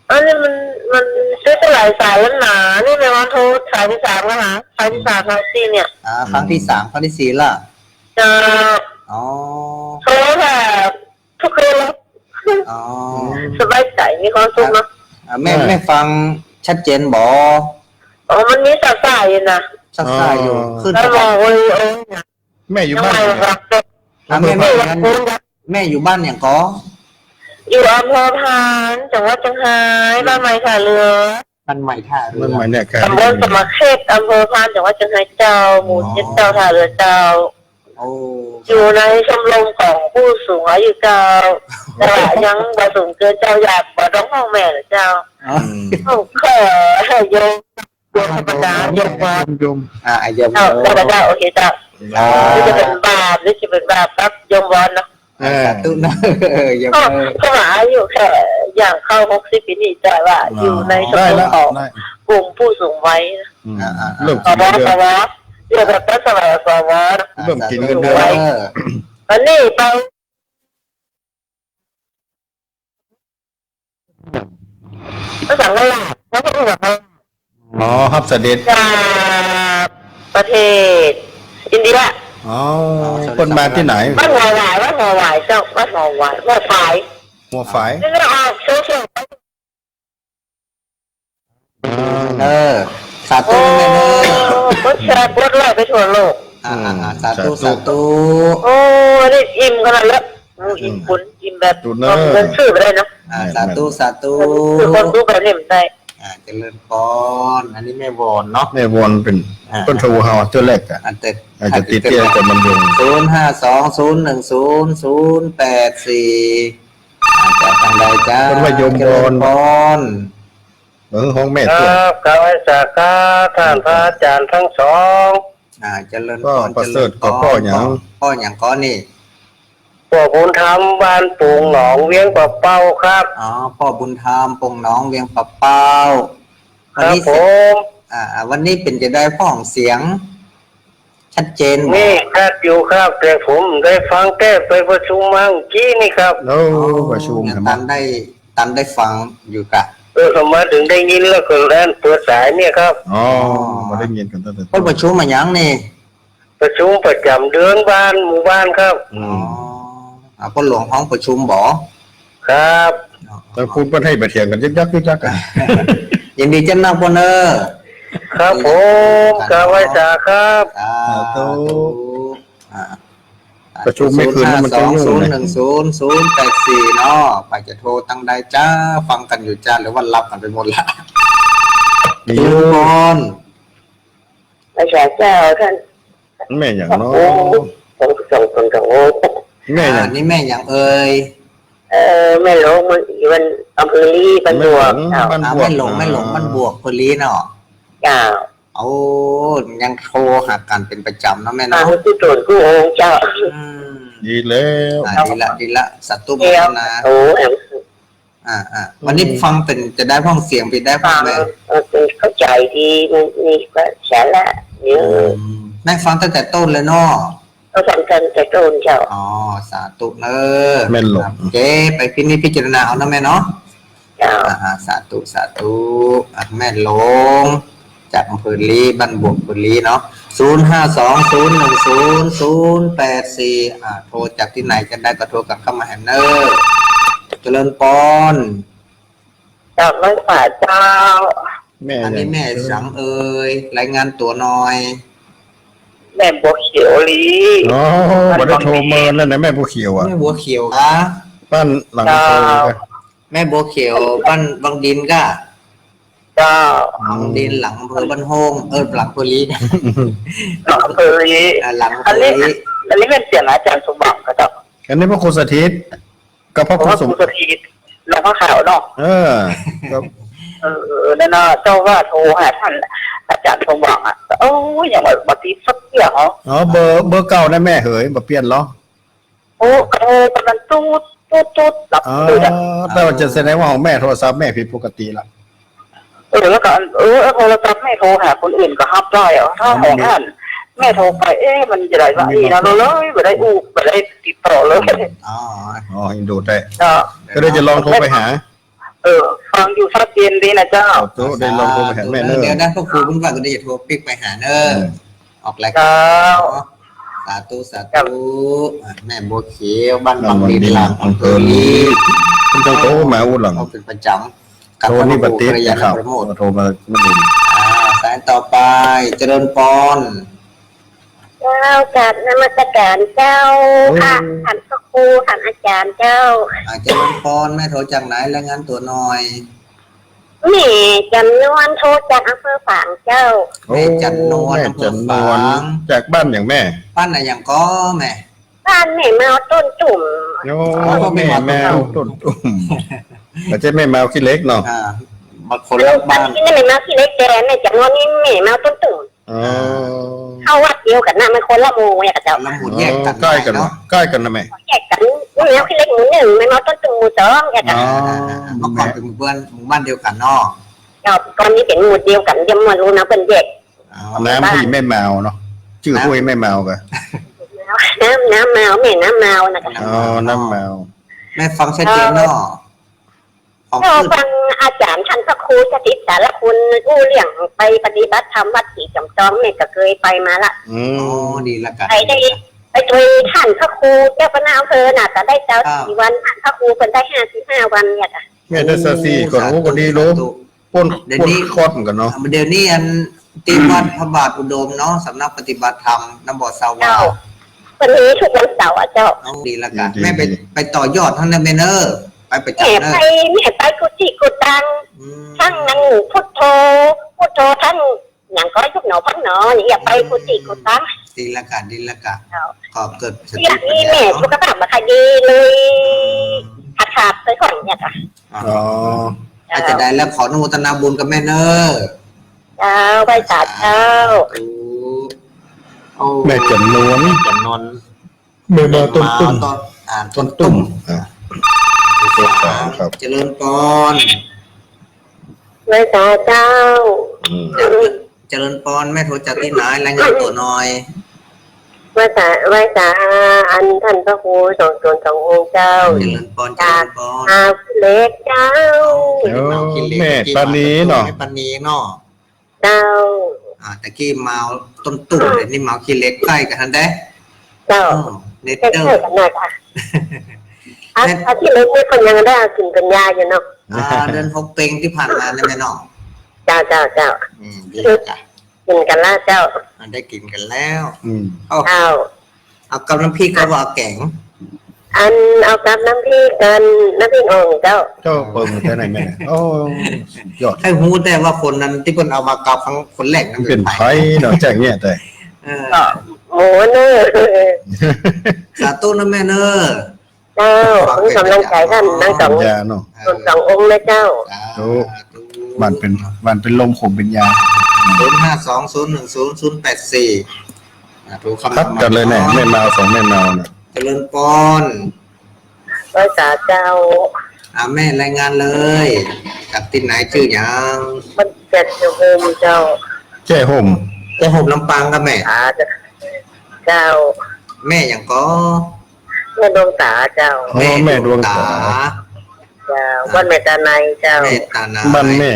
อันนี้มันซื้อตั้งหลายสายแล้วหนานี่แม่ร้อนโทรสายที่ 3แล้วหาสายที่ 3สายที่ 4เนี่ย ครั้งที่ 3ครั้งที่ 4ล่ะ จะ อ๋อ โทรแบบทุกคืนแล้ว อ๋อ สบายใจมีความสุขเนาะ แม่ฟังชัดเจนบอ อ๋อมันมีสายอยู่นะ สักสายอยู่ขึ้น แล้วมองโอ้ยโอ้ย แม่อยู่ ยัง บ้าน ไง เนี่ย ครับ แม่ ไม่ แม่ รับ งั้น คุณนะ แม่อยู่บ้านอย่างก็ อยู่อำเภอพานจังหวัดเชียงรายบ้านไม้ท่าเรือ มันใหม่ท่าเรื มัน อ หมายเนี่ยแค่ ตำบลสมเขตอำเภอพานจังหวัดเชียงรายเจ้าหมู่7เจ้าท่าเรือเจ้า โอ้ อยู่ในชมรมของผู้สูงอายุเจ้าแต่ว่ายังบ่สูงเกินเจ้าอยากบ่ต้องห้องแม่เหรอเจ้าต้องแค่โยมธรรมดาโยมบอล โยม ไอ้เยี่ยม เจ้าเจ้าโอเคเจ้าหรือจะเป็นบาปหรือจะเป็นบาปครับโยมบอลเนาะ สาธุนะเยี่ยม ก็หาอยู่แค่อย่างเข้า60 ปีนี่แต่ว่าอยู่ในชมรมของกลุ่มผู้สูงวัย เริ่ม ส กิน ว เดื ส อน วเดี๋ยวแบบสวสว เริ่มกินเงินเดือน อันนี้ไปภาษาอะไรแล้วก็แบบ อ๋อครับเสด็จ จากประเทศอินเดีย อ๋อคนมาที่ไหน วัดหัวหวายวัดหัวหวายเจ้าวัดหัวหวายวัดฝาย หัวฝาย นี่ก็ออกโซเชียล สาธุแม่เนอ ก็แชร์กดไลค์ไปทั่วโลก สาธุสาธุ โอ้นี่อิ่มขนาดแล้วอิ่มคุณอิ่มแบบเงินซื้อไปเลยเนาะ สาธุสาธุ คือคนรู้แบบนี้มันได้ เจริญปอนอันนี้แม่วอนเนาะ แม่วอนเป็นคนโทรเฮาตัวแรกอ่ะ อันเต็ด อาจจะติดเตียงแต่มันยง 052010008 จากทางใดจ้า คนว่าโยมวอน ปอน ห้องแม่ ค ตัว รับกล่าวให้สักการะท่านพระอาจารย์ทั้งสอง เจริญ ก็ ปอน ประเสริฐกับพ่อหยัง พ่อหยังก็นี่ พวกคุณทำบ้านปูงหนองเวียงปะเป้าครับ พ่อบุญธรรมปงน้องเวียงปะเป้า ค วัน รับ นี้ ผม วันนี้เป็นจะได้พ่อของเสียง ชัดเจน นี่ครับอยู่ครับแต่ผมได้ฟังแก้ไปประชุมมาเมื่อกี้นี่ครับ แล้วประชุมกัน ตันได้ฟังอยู่กะ ทำไมถึงได้ยินแล้วก็แล่นเปิดสายเนี่ยครับ อ๋อมาได้ยินกันตั้งแต่ คนประชุมมาหยังนี่ ประชุมประจำเดือนบ้านหมู่บ้านครับ คนหลวงห้องประชุมบ่ ครับ แล้วคุณก็ให้ไปเถียงกันยักยักกัน ยินดีเจ้าหน้าปนเนอร์ ครับผมกล่าวให้สักครับ ประชุมไม่คืนมันจะยุ่งเลย 052010084เนาะไปจะโทรตั้งใดจ้าฟังกันอยู่จ้าหรือว่ารับกันไปหมดละ มี ทุกคน อาจารย์เจ้าท่าน แม่อย่างเนาะ ผมส่งคนกับโอ้ แม่อย่าง นี่แม่อย่างเอ่ย แม่หลงมันอำเภอลีบันบัวเจ้า บ้านบว ไม่ ก หลงมันบวกคนลีเนาะ เจ้า โอ้ยังโทรหากันเป็นประจำเนาะแม่ อา เนาะ ผู้ตรวจผู้องค์เจ้า ดีแล้ว ดีละสัตว์ตุ้มนะ โอ้แอม วันนี้ฟังเป็นจะได้พ้องเสียงไปได้ฟั ฟั ง ง เลย เข้าใจดีมันมีก็สาระเยอะ แม่ฟังตั้งแต่ต้นเลยเนาะ เขาทำกันแต่ต้นเจ้า สาธุเนอ แม่หลง เจ๊ไปพิจารณาเอานะแม่เนาะ เจ้า สาธุแม่หลงจากอำเภอลีบ้านบวกอำเภอลีเนาะ052010084โทรจากที่ไหนจะได้ก็โทรกลับเข้ามาแฮมเนอร์เจริญปอน เจ้าไม่ฝ่าเจ้า แม่ อันนี้แม่สังเอ่ยรายงานตัวหน่อย แม่บัวเขียวลี อ๋อบ่ได้โทรเมินแล้วนะแม่บัวเขียวอ่ะ แม่บัวเขียวกะ บ้านหลังโทรกัน แม่บัวเขียวบ้านบางดินกะ เจ้า บางดินหลังอำเภอบ้านโฮงหลังอำเภอลี อำเภอลี หลังอำเภอลี แล้วนี่เป็นเสียงอาจารย์สมบัติก็ต้อง อันนี้พระครูสถิตกับพระ เพ ค ราะ รู ว่า สม คุณสถิตหลวงพ่อขาวเนาะ ครับ นั่นน่ะเจ้าว่าโทรหาท่านอาจารย์สมบัติอ่ะโอ้ยอย่างว่าตีสักอย่างเหรอ อ๋อเบอร์เก่านะแม่เหยบ่เปลี่ยนเหรอ โอ้โทรกำลังตูดหลับ อ๋อ ตื่นอ่ะ แต่ว่าจะแสดงว่าของแม่โทรศัพท์แม่ผิดปกติละ แล้วก็โทรศัพท์ไม่โทรหาคนอื่นก็ฮับได้เหรอถ้าของท่านแม่โทรไปมันจะได้ว่าอีนะเราเลยไม่ได้ไม่ได้ติดต่อเลย อ๋อ อ๋อยังดูได้ เนาะ ก็เลยจะลองโทรไปหา ฟังอยู่ชัดเจนดีนะเจ้า โทรได้ลองโทรไปหาแม่เนอะ เดี๋ยวนะพ่อครูเพิ่งว่าก็ได้จะโทรปิกไปหาเนอะออกรายการ เจ้า สาธุแม่บัวเขียวบ้านบางดีหลัง อำเภอลีคุณเจ้าโตมาอุ่นหลัง เขาเป็นประจำกับ โทรนี่บัดติด พระยา นะครับ ประโมท โทรมาไม่ดู สายต่อไปเจริญปอน เจ้ากับนมัสการเจ้าค่ะท่านพระครูท่านอาจารย์เจ้า เจริญปอนแม่โทรจากไหนรายงานตัวหน่อย แม่จำนวนโทรจากอำเภอฝางเจ้า แม่จันนวล แม่ อำเภ จั อน น ฝาว ล ง จากบ้านอย่างแม่ ป้านไหนอย่างก็แม่ บ้านแม่เมาต้นจุ่ม โอ้แม่แมวต้นตุ่มแต่จะแม่แมวขี้เล็กเนาะ บางคนละบ้าน ที่นี่แม่เมาที่เล็กแต่แม่จำนวนนี่แม่เมาต้นจุ่ม อ๋อ เข้าวัดเดียวกันนะมันคนละหมู่เนี่ยกับเจ้า ลำบุญแยกกัน ใกล้กัน เนาะ ใกล้กันนะแม่ แยกกันแม่เมาที่เล็กหมู่หนึ่งแม่เมาต้นจุ่มหมู่สองแยกกัน เมื่อก่อนเป็นหมู่บ้านเดียวกันเนาะ ตอนนี้เป็นหมู่เดียวกันยังมารู้นะเป็นแยก น้ำที่แม่แมวเนาะชื่อห้วยแม่แมวกัน น้ำเมาแม่น้ำเมานะคะ อ๋อน้ำแมว แม่ฟังชัดเจนเนาะของ ก็ ขึ้น ฟังอาจารย์ท่านพระครูสถิตสารคุณผู้เลี้ยงไปปฏิบัติธรรมวัดศรีจำจอมแม่ก็เคยไปมาละ อื อ๋อ ม ดีละกัน ไปได้ไปช่วยท่านพระครูเจ้าคณะอำเภอน่ะก็ได้เจ้า4 วันท่านพระครูเป็นได้55 วันเนี่ยค่ะ แม่ได้ซาซีก่อนโอ้ก็ดีรู้ป้นคอดเหมือนกันเนาะ เดี๋ยวนี้อันตีวัดพระบาทอุดมเนาะสำนักปฏิบัติธรรมน้ำบ่อสาวา เจ้าวันนี้ทุกวันเสาร์อ่ะเจ้า เอาดีละกันแม่ไปต่อยอดทั้งนั้นเมเนอร์ไปประจำ แม่ เนอ ไป ร์ แม่ไปกุฏิกุตังทั้งนั้นพุทโธทั้งอย่างก้อยทุกหนอพักหนออย่างอย่าไปกุฏิกุตัง ดีละกันดีละกัน เจ้า ขอบเกิดส อ ติ ย่าง ปัญ นี้ ญา แม่สุ เนาะ ขภาพมาคดีเลยขาดไปก่อนเนี่ยค่ะ อ๋อ อาจจะได้แล้วขออนุโมทนาบุญกับแม่เนอร์ เจ้าใบสาเจ้า แม่จันนวล จำนวน แม่มาต้นตุ่ม ต้น ตุ่ ตุ่ ม ม ครับ เจริญปอน ใบสาเจ้า เจริญปอนแม่โทรจากที่ไหนรายงานตัวหน่อย ใบสาอันท่านพระครูสองส่วนสององค์เจ้า เจริญปอนเจริญปอน อาเล็กเจ้า แม่ปานีเนาะ แม่ปานีเนาะ เจ้า ตะกี้เมาต้นตุ่มเดี๋ยวนี้เมาขี้เล็กใกล้กันทันได้ เจ้า เน็ต แค่ เตอ เท่า ร์ กันหน่อยค่ะอาที่เล็กนี่คนยังได้กินกันยาอยู่เนาะ เดือน6เป็งที่ผ่านมาเนี่ยแม่เนาะ เจ้าดีแล้วจ้ะ กินกันละเจ้า ได้กินกันแล้ว เจ้า เอากำน้ำพริกกับว่าแกง อันเอากับน้ำพริกกันน้ำพริกอ่องเจ้า เจ้าเปิดมาแต่ไหนแม่โอ้ยอด ให้ฮู้แต่ว่าคนนั้นที่เพิ่นเอามากับครั้งคนแรกนั้น เป็นไผ่เนาะจากเนี้ยแต่ หมูเนื้อ สาธุนะแม่เนอ เจ้าผมกำลังใจท่านทั้งสอง ยาเนาะ คนสององค์นะเจ้า มันเป็นลมขมเป็นยา 052010084ถูกคำ คัดกันเลยแน่แม่แมวสองแม่แมวน่ะ เจริญปอน ภาษาเจ้า แม่รายงานเลยจากที่ไหนชื่อหยัง มันเจ็ดอยู่โฮมเจ้า แจ้ห่ม จะห่มลำปางกับแม่ เจ้า แม่หยังก็ แม่ดวงตาเจ้า แม่ดวงตา เจ้าวันแม่ตาในเจ้า แม่ตานา บ้านแม่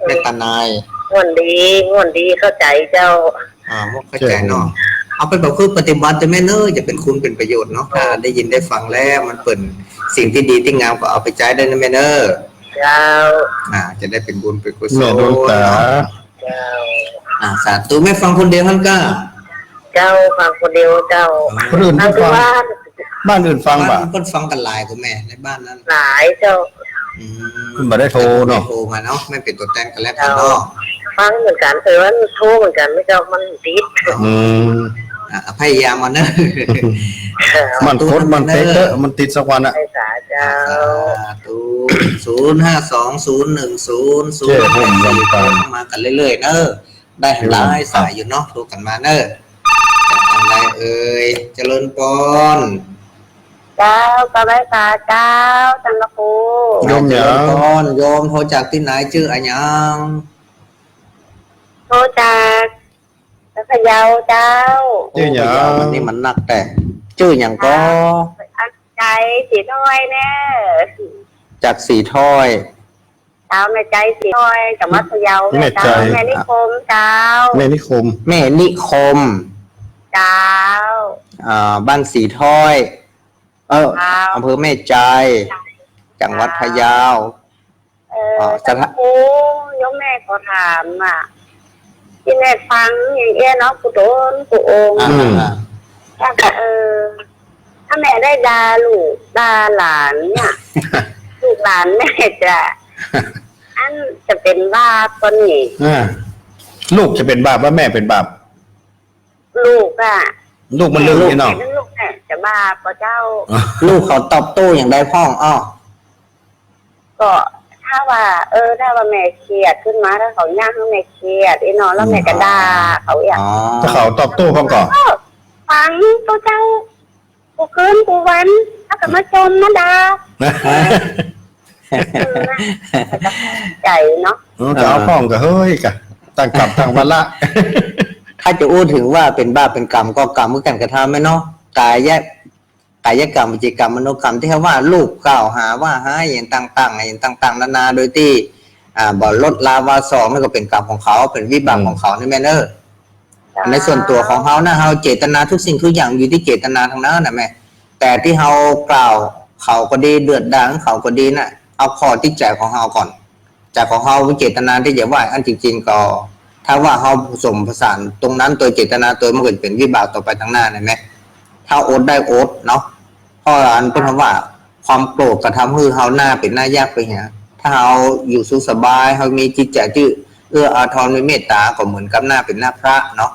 แม่ตานาย ง่วนดีเข้าใจเจ้า มุกเข้าใจเนาะเอาเป็นแบบคือปฏิบัติจะแม่เนอจะเป็นคุณเป็นประโยชน์เนาะถ้าได้ยินได้ฟังแล้วมันเปิดสิ่งที่ดีที่งามก็เอาไปใช้ได้นะแม่เนอ เจ้า จะได้เป็นบุญเป็นกุศล แม่ดวงตา เจ้า สาธุแม่ฟังคนเดียวท่านก็ เจ้าฟังคนเดียวเจ้า คนอื่น ทาง ฟัง บ้าน บ้านอื่นฟังบ่ะ เพิ่นฟังกันหลายกว่าแม่ในบ้านนั้น หลายเจ้า คุณบ่ได้โทรเนาะ โทรมาเนาะไม่เป็นตัวแทนกันแล้วกันเนาะ ฟังเหมือนกันว่าโทรเหมือนกันไม่เจ้ามันติด อ พยายามมาเนอะ มันโคตรมันเป๊ะเตอะมันติดสักวันอะ ไปสาเจ้า ตู052010004มากันเรื่อยๆเนอะได้หลายสายอยู่เนาะโทรกันมาเนอะจังไรเอ่ยเจริญพร เจ้าก็ไปสาเจ้าจังละกู โยมเหรอ เจริญพรโยมโทรจากที่ไหนชื่ออะไรยัง โทรจากพะเยาเจ้า ชื่อหยัง วันนี้มันหนักแต่ชื่ออย่างก็ อันใจสีน้อยแน่ จากสีถ้อย เจ้าแม่ใจสีน้อยกับมัธยาแม่เจ้าแม่นิคมเจ้า แม่นิคม แม่นิคม เจ้า บ้านสีถ้อยครับ อำเภอแม่ใจ จังหวัดพะเยา จังกูยกแม่ขอถามอ่ะที่แม่ฟังอย่างเอี้ยเนาะกูโดนกูโองถ้าถ้าแม่ได้ดาลูกดาหลานเนี่ย ลูกหลานแม่จะอันจะเป็นบ้าคนนี้ ลูกจะเป็นบาปว่าแม่เป็นบาป ลูกอ่ะ ลูกมันเรื่องนี้เนาะ ลูกแม่จะบ้าพระเจ้า ลูกเขาตอบโต้อย่างใดพ่องก็ถ้าว่าถ้าว่าแม่เครียดขึ้นมาถ้าเขาย่างให้แม่เครียดไอ้นอนแล้วแม่ก็ด่าเขาอยาก ถ้าเขาตอบโต้พ่อก่อน ฟังตัวเจ้ากูคืนกูวันถ้ากับมาชมนะดาใจเนาะ จะเอาพ่องก็เฮ้ยกะตั้งกลับตั้งวันละ ถ้าจะอู้ถึงว่าเป็นบาปเป็นกรรมก็กรรมเมื่อกันกระทำไหมเนาะกายกรรมวิจิกรรมมโนกรรมที่เขาว่าลูกกล่าวหาว่าหาอย่างต่างๆอย่างต่างๆนานาโดยที่บ่ลดลาวาสองนั่นก็เป็นกรรมของเขาเป็นวิบากของเขานี่แม่เนอะในส่วนตัวของเขานะเขาเจตนาทุกสิ่งทุกอย่างอยู่ที่เจตนาทางนั้นนะแม่แต่ที่เขากล่าวเขาก็ดีเดือดดาลเขาก็ดีนะเอาข้อที่ใจของเขาก่อนใจของเขาเจตนาที่จะว่าอันจริงๆก็ถ้าว่าเขาผสมผสานตรงนั้นตัวเจตนาตัวมันก็เป็นวิบากต่อไปทางหน้านะแม่ถ้าอดได้อดเนาะเพราะอันเป็นคำว่าความโกรธกระทำให้เขาหน้าเป็นหน้ายากไปเหี้ยถ้าเขาอยู่สุขสบายเขามีจิตใจที่เอื้ออาทรมีเมตตาก็เหมือนกับหน้าเป็นหน้าพระเนาะ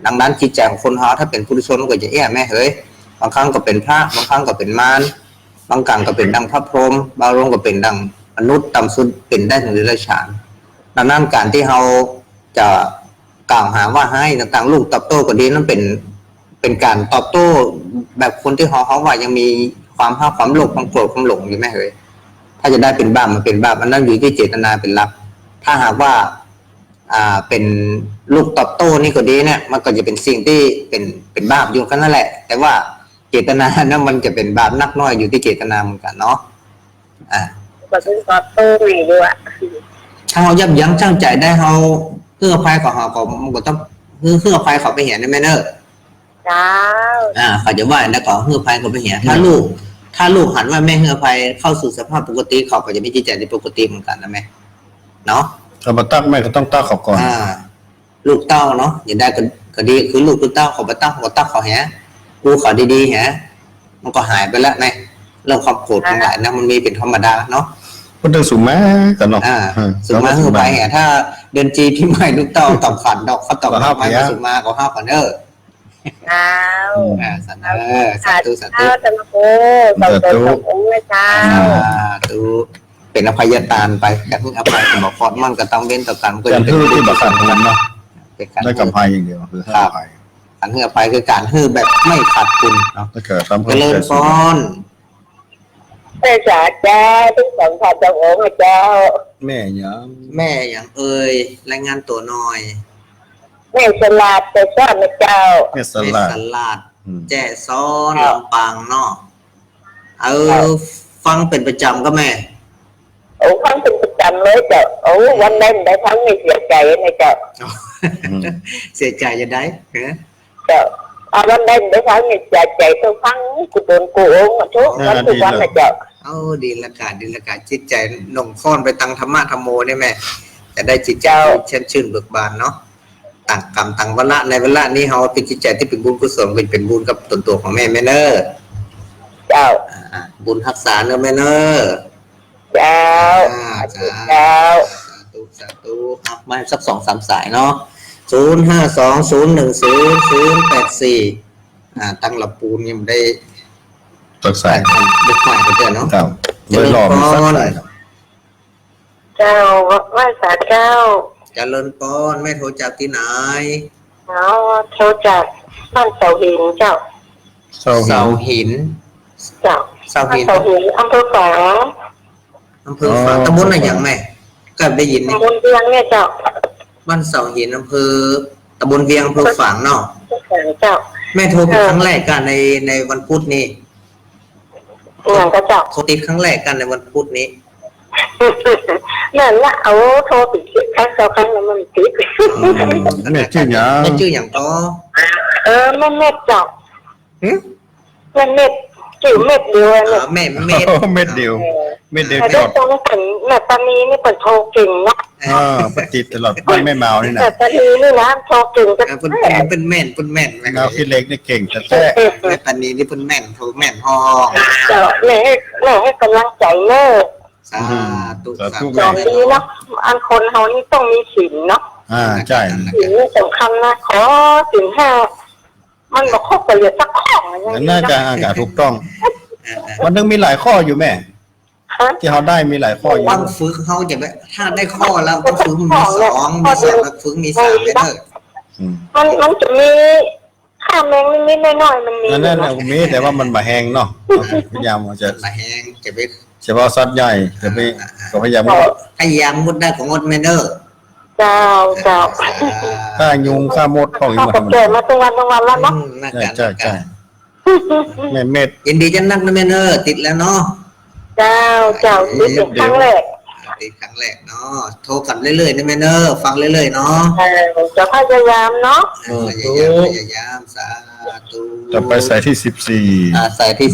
ดังนั้นจิตใจของคนเขาถ้าเป็นผู้ชนก็จะแม่เฮ้ยบางครั้งก็เป็นพระบางครั้งก็เป็นมารบางครั้งก็เป็นดังพระพรหมบางองค์ก็เป็นดังมนุษย์ต่ำสุดเป็นได้ถึงเดรัจฉานดังนั้นการที่เขาจะกล่าวหาว่าให้ต่างๆลูกตอบโต้ก็ดีนั่นเป็นการตอบโต้แบบคนที่เขาว่ายังมีความห้าความโลภความโกรธความหลงอยู่ไหมเฮ้ยถ้าจะได้เป็นบาปมันเป็นบาปมันนั่นอยู่ที่เจตนาเป็นหลักถ้าหากว่าเป็นลูกตอบโต้นี่ก็ดีเนี่ยมันก็จะเป็นสิ่งที่เป็นบาปอยู่กันนั่นแหละแต่ว่าเจตนานั้นมันจะเป็นบาปนักน้อยอยู่ที่เจตนาเหมือนกันเนาะก็คือตอบโต้ไม่ด้วย ถ้าเขายับยั้งชั่งใจได้เขาเพื่อภัยของเขาก็มันก็ต้องเพื่อภัยเขาไปเห็นได้ไหมเนอะเจ้าเขาจะว่าแล้วก็เพื่อภัยเขาไปเห็นถ้าลูกหันว่าแม่เพื่อภัยเข้าสู่สภาพปกติเขาก็จะมีจิตใจที่ปกติเหมือนกันนะแม่เนาะเรามาตั้งแม่ก็ต้องตั้งเขาก่อนลูกเต้าเนาะอย่างได้ก็ดีคือลูกเต้าเขาไปตั้งเขาตั้งเขาแหกูเขาดีๆแหมันก็หายไปแล้วไงเรื่องความโกรธทั้งหลายนะมันมีเป็นธรรมดาเนาะก็เดินสูงแม่กันเนาะสูงมาคือไปแหถ้าเดือนจีพี่ใหม่ลูกเต้าตอบขันดอกเขาตอบไม้ก็สูงมาก็ห้าก่อนเนอะสันสาธุสาธุจะมาโก้สาธุองค์เลยจ้าตูเป็นอภัยทานไปการพึ่งอภัยสมบัติฟอนมันก็ต้องเว้นต่อกันก็จะเป็นที่บัตรขันนั้นเนาะได้กับภัยอย่างเดียวคือห้าภัยการพึ่งอภัยคือการพึ่งแบบไม่ขาดทุนเนาะถ้าเกิดตามเลิศฟอนแม่จ๋าจ้าทุกสองพันจะโอ้มาเจ้าแม่ยังเอ่ยรายงานตัวหน่อยแม่สลัดแต่ซ้อนนะเจ้าแม่สลัดแจ้ซ้อนลำปางเนาะฟังเป็นประจำก็แม่ฟังเป็นประจำเลยเจ้าวันนั้นได้ทั้งไม่เสียใจนะเจ้าเสียใจจะได้เจ้าวันนั้นได้ทั้งไม่เสียใจต้องฟังกูโดนกูโอ้ทุกวันทุกวันนะเจ้าดีละกาจิตใจหน่งฟ้อนไปตังธรรมะธรรมโมได้ไหมจะได้จิตใจชื่นเบิกบานเนาะต่างกรรมต่างวาระในวาระนี้เขาเป็นจิตใจที่เป็นบุญกุศลเป็นบุญกับตนตัวของแม่เนอเจ้าบุญรักษาเนอะแม่เนอเจ้าสาธุมาสัก2-3 สายเนาะ 052010084ตั้งหลับปูนยังได้ ตักใส่ ไม่ค่อยก็เจอเนาะ ครับโดยหล่อมีสักใส่ครับ เจ้าไหว้สาเจ้า เจริญปอนแม่โทรจากที่ไหน เนาะโทรจากบ้านเสาหินเจ้า เศร้า เสาหิน เจ้า เสา บ้าน หิน เสาหินอำเภอฝาง อำเภอฝางตำบลอะไรอย่างแม่ก็ได้ยินนี่ ตำบลเวียงเนี่ยเจ้า บ้านเสาหินอำเภอตำบลเวียงอำเภอฝางเนาะ ฝางเจ้า แม่โทรเป็นครั้งแรกกันในวันพุธนี้ อย่างก็เจ้า โทรติดครั้งแรกกันในวันพุธนี้ นั่นละเอาโทรติดครั้งสองครั้งแล้วมันติด แม่ชื่อหยัง แม่ชื่ออย่างก็ แม่เม็ดเจ้า หึ แม่เม็ดจิ๋วเม็ดเดียวเนี่ย แม่เม็ด โอ้เม็ดเดียวเม็ดเดียว แต่ จ ได้ อด ตรงถึงแม่ปานีนี่เปิดโทรเก่งนะ ปฏิดตลอดบ้านแม่เมานี่นะ แม่ปานีนี่นะโทรเก่งก็ เป็นแม่นแม่ เงาพี่เล็กนี่เก่งแต่แท้ แม่ตอนนี้นี่เป็นแม่นโทรแม่นห้อง เจ้าแม่ให้กำลังใจเนอะ สาธุสาธุ อย่างดีเนาะอันคนเขานี่ต้องมีศีลเนาะ ใช่ ศีลนี่สำคัญนะขอศีลห้ามันบอกข้อประโยชน์สักข้ออะไรอย่าง น่า นี้ จะ นะ อากาศถูกต้อง มันนึงมีหลายข้ออยู่แม่ ฮะ ที่เขาได้มีหลายข้ออยู่ ต้องฝึกเขาอย่าไปถ้าได้ข้อแล้วต้องฝึกมีสองมีสองฝึกมีสามไปเถอะ มันจะมีข้าแมงนิดๆน้อยๆมันมี นั่นมีแต่ว่ามันมาแห้งเนาะพยายามจะ มาแห้งจะไป เฉพาะซัดใหญ่จะไปก็พยายาม พยายามมุดได้ของงดแมนเนอร์ เจ้า ฆ่ายุงฆ่ามดของอี ข้าก หมด ก็เกิดมาทุกวันแล้วเนาะ นัก ใช่ การ ใช่ใช่แม่เม็ด ยินดีจะนักนะแมนเนอร์ติดแล้วเนาะ เจ้านี่เป็นครั้งแรก ติดครั้งแรกเนาะโทรกันเรื่อยๆนะแมนเนอร์ฟังเรื่อยๆเนาะ จะพยายามเนาะ พยายามสาธุ จะไปใส่ที่ใส่ที่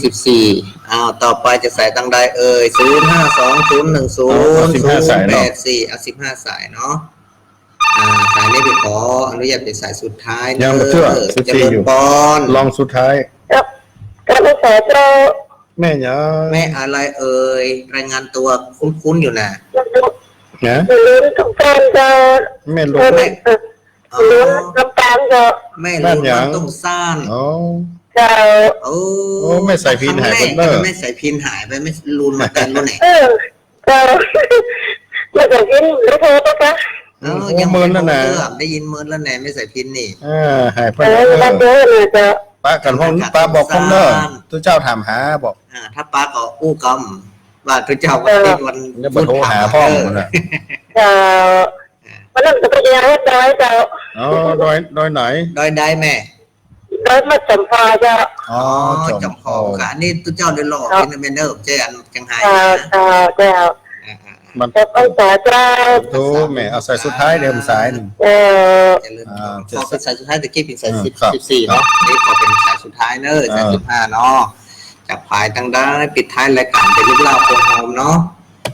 ต่อไปจะใส่ตังใดเอ่ย052010084เอา15สายเนาะสายนี้ไปขออนุญาตเป็นสายสุดท้าย ยังมาเชื่อ จะเริ่มปอน ลองสุดท้าย ก็ไม่ใส่เจ้า แม่ยัง แม่อะไรเอ่ยรายงานตัวคุ้นๆอยู่นะ นะ ลุ้นต้องการจะ แม่ลู ลุ้ ก นต้องการจะ แม่เลี้ยงต้องซ่าน อ๋อ เจ้า โอ้ ไม่ใส่พินหายไปเนอะ ไม่ใส่พินหายไปไม่รุนมากันรุ่นไหน เจ้าไม่ใส่พินไม่เทปะ ยังเมินแล้วนะ ได้ยินเมินแล้วแน่ไม่ใส่พินนี่ หายไป มันเยอะเลยเจ้า ป้ากันห้องป้าบอกพ่อเนอะตัวเจ้าถามหาบอก ถ้าป้าก็อู้กำว่าตัวเจ้าวันติดวัน จะมาโทรหาพ่อมันนะ เจ้าวันนั้นจะไปยังไงเจ้า อ๋อโดยไหน ดอยได้แม่ เดินมาสัมภาษณ์เจ้า อ๋อ จำพอค่ะนี่ตัวเจ้าได้หลอกเป็นเมนเนอร์เจอันจังไห้ เจ้า มัน จะไปสาเจ้า โทรแม่เอาใส่สุดท้ายเดิมสายหนึ่ง พอเป็นสายสุดท้ายตะกี้เป็นสาย14เนาะนี่พอเป็นสายสุดท้ายเนอะสาย15เนาะจากภายตั้งได้ปิดท้ายรายการเป็นลูกเล่าโคงโฮมเนาะ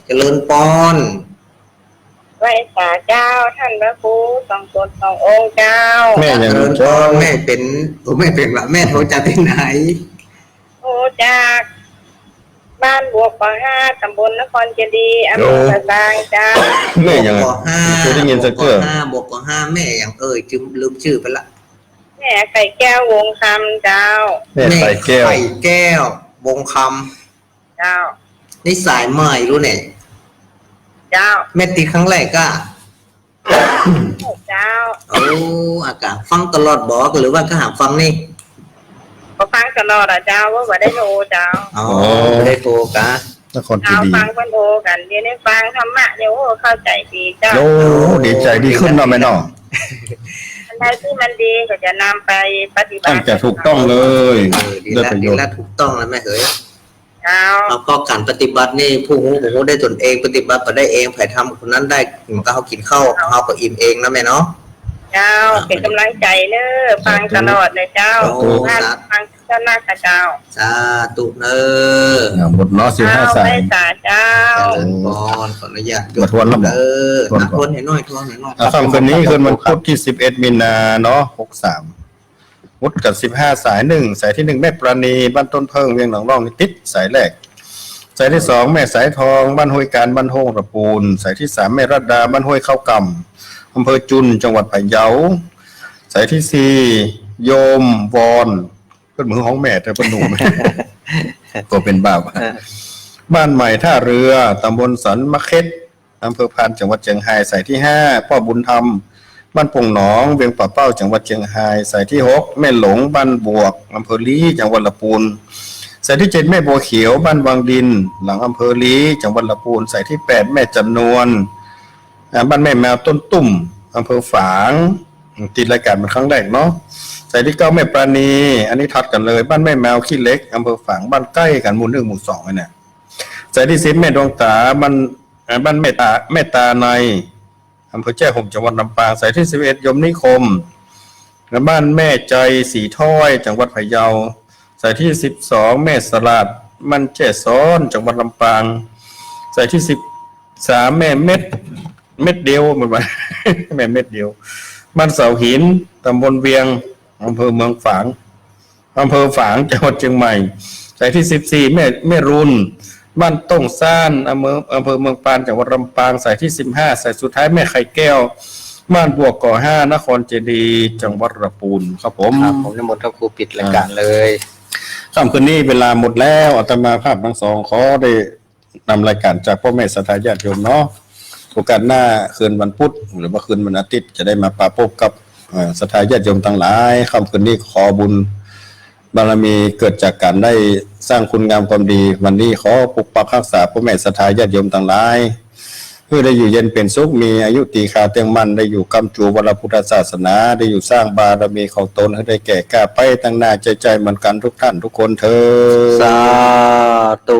เจริญปอน ไหว้สาเจ้าท่านพระครูสองตนสององค์เจ้า แม่ยัง เจริญปอนแม่เป็นว่าแม่โทรจากที่ไหน โอ้จากบ้านบวกป.5 ตำบลนครเจดีย์อำเภอสะตางเจ้า แม่ยัง บวก5 เคยได้ยินสักเกือบ บวก5แม่อย่างจืมลืมชื่อไปละ แม่ไก่แก้ววงคำเจ้า แม่ใส่แก้ว ไข่แก้ววงค เจ้า ำนี่สายใหม่รู้เนี่ย เจ้า แม่ตีครั้งแรกก็ เจ้า โอ้อากาศฟังตลอดบอกหรือว่าก็หาฟังนี่ ก็ฟังตลอดอ่ะเจ้าว่าได้โทรเจ้า อ๋อไม่ได้โทรกะ นครเจ เจ้า ดีย์ ฟังคนโทรกันเดี๋ยวนี้ฟังธรรมะเดี๋ยวเข้าใจดีเจ้า โอ้ดีใจดีขึ้นเนาะแม่เนาะ อันใดที่มันดีก็จะนำไปปฏิบั ตั้ง ติ แต่ถูกต้องเลย ดี ได้ แล้ว ประโย ดี ชน์ แล้วถูกต้องแล้วแม่เอ๋ย เจ้า แล้วก็การปฏิบัตินี่ผู้หูได้ตนเองปฏิบัติก็ได้เองใครทำคนนั้นได้มันก็เขากินข้าวเขาก็อิ่มเองนะแม่เนาะ เจ้าเป็นกำลังใจเนอะฟังตลอดเลยเจ้าท่านฟังเจ้าหน้าเจ้า สาธุเนอ หมดเนาะ15สาย ไม่สาเจ้า เจริญพรขออนุญาต มาทวนแล้วบอก ทวนให้น้อยทวนให้น้อย ค่ำคืนนี้คืนวันพุธที่11มีนาเนาะ63วุฒิกับ15สาย1สายที่1แม่ปราณีบ้านต้นเพิงเวียงหนองร่องนิติดสายแรกสายที่2แม่สายทองบ้านห้วยการบ้านโฮงตะปูนสายที่3แม่รัตดาบ้านห้วยเข้ากำอำเภอจุนจังหวัดพะเยา สายที่สี่โยมวอนเพิ่นมือของแม่แต่เพิ่นหนุ่ม ตัวเป็นบ่าวบ้านใหม่ท่าเรือตำบลสันมะเข็ดอำเภอพานจังหวัดเชียงรายสายที่ห้าพ่อบุญธรรมบ้านปงหนองเวียงป่าเป้าจังหวัดเชียงรายสายที่หกแม่หลงบ้านบวกอำเภอลี้จังหวัดลำพูนสายที่เจ็ดแม่บัวเขียวบ้านวังดินหลังอำเภอลี้จังหวัดลำพูนสายที่แปดแม่จำนวนบ้านแม่แมวต้นตุ่มอำเภอฝางติดรายการเป็นครั้งแรกเนาะสายที่เก้าแม่ปราณีอันนี้ทัดกันเลยบ้านแม่แมวขี้เล็กอำเภอฝางบ้านใกล้กันหมู่หนึ่งหมู่สองเนี่ยสายที่สิบแม่ดวงตาบ้านแม่ตาในอำเภอแจ้ห่มจังหวัดลำปางสายที่11ยมนิคมและบ้านแม่ใจสีถ้อยจังหวัดพะเยาสายที่12แม่สลัดมันแจ้ซ้อนจังหวัดลำปางสายที่13แม่เม็ดเดียวหมดไป แม่เม็ดเดียวบ้านเสาหินตำบลเวียงอำเภอเมืองฝางจังหวัดเชียงใหม่สายที่14แม่รุนบ้านต้งซ่านอำเภอเมืองปานจังหวัดลำปางสายที่15สายสุดท้ายแม่ไข่แก้วบ้านบวกก่อ5นครเจดีย์จังหวัดลำพูนครับผม ครับผมนิมนต์พระครูปิดรายการเลย ค่ำคืนนี้เวลาหมดแล้วอาตมาภาพทั้งสองขอได้นำรายการจากพ่อแม่ศรัทธาญาติโยมเนาะโอกาสหน้าคืนวันพุธหรือว่าคืนวันอาทิตย์จะได้มาปะพบกับศรัทธาญาติโยมทั้งหลายค่ำคืนนี้ขอบุญบารมีเกิดจากการได้สร้างคุณงามความดีวันนี้ขอปกปักรักษาพ่อแม่ศรัทธาญาติโยมทั้งหลายเพื่อได้อยู่เย็นเป็นสุขมีอายุตีขาเตียงมันได้อยู่กำจูวรพุทธศาสนาได้อยู่สร้างบารมีของตนให้ได้แก่กล้าไปตั้งหน้าใจเหมือนกันทุกท่านทุกคนเถิด สาธุ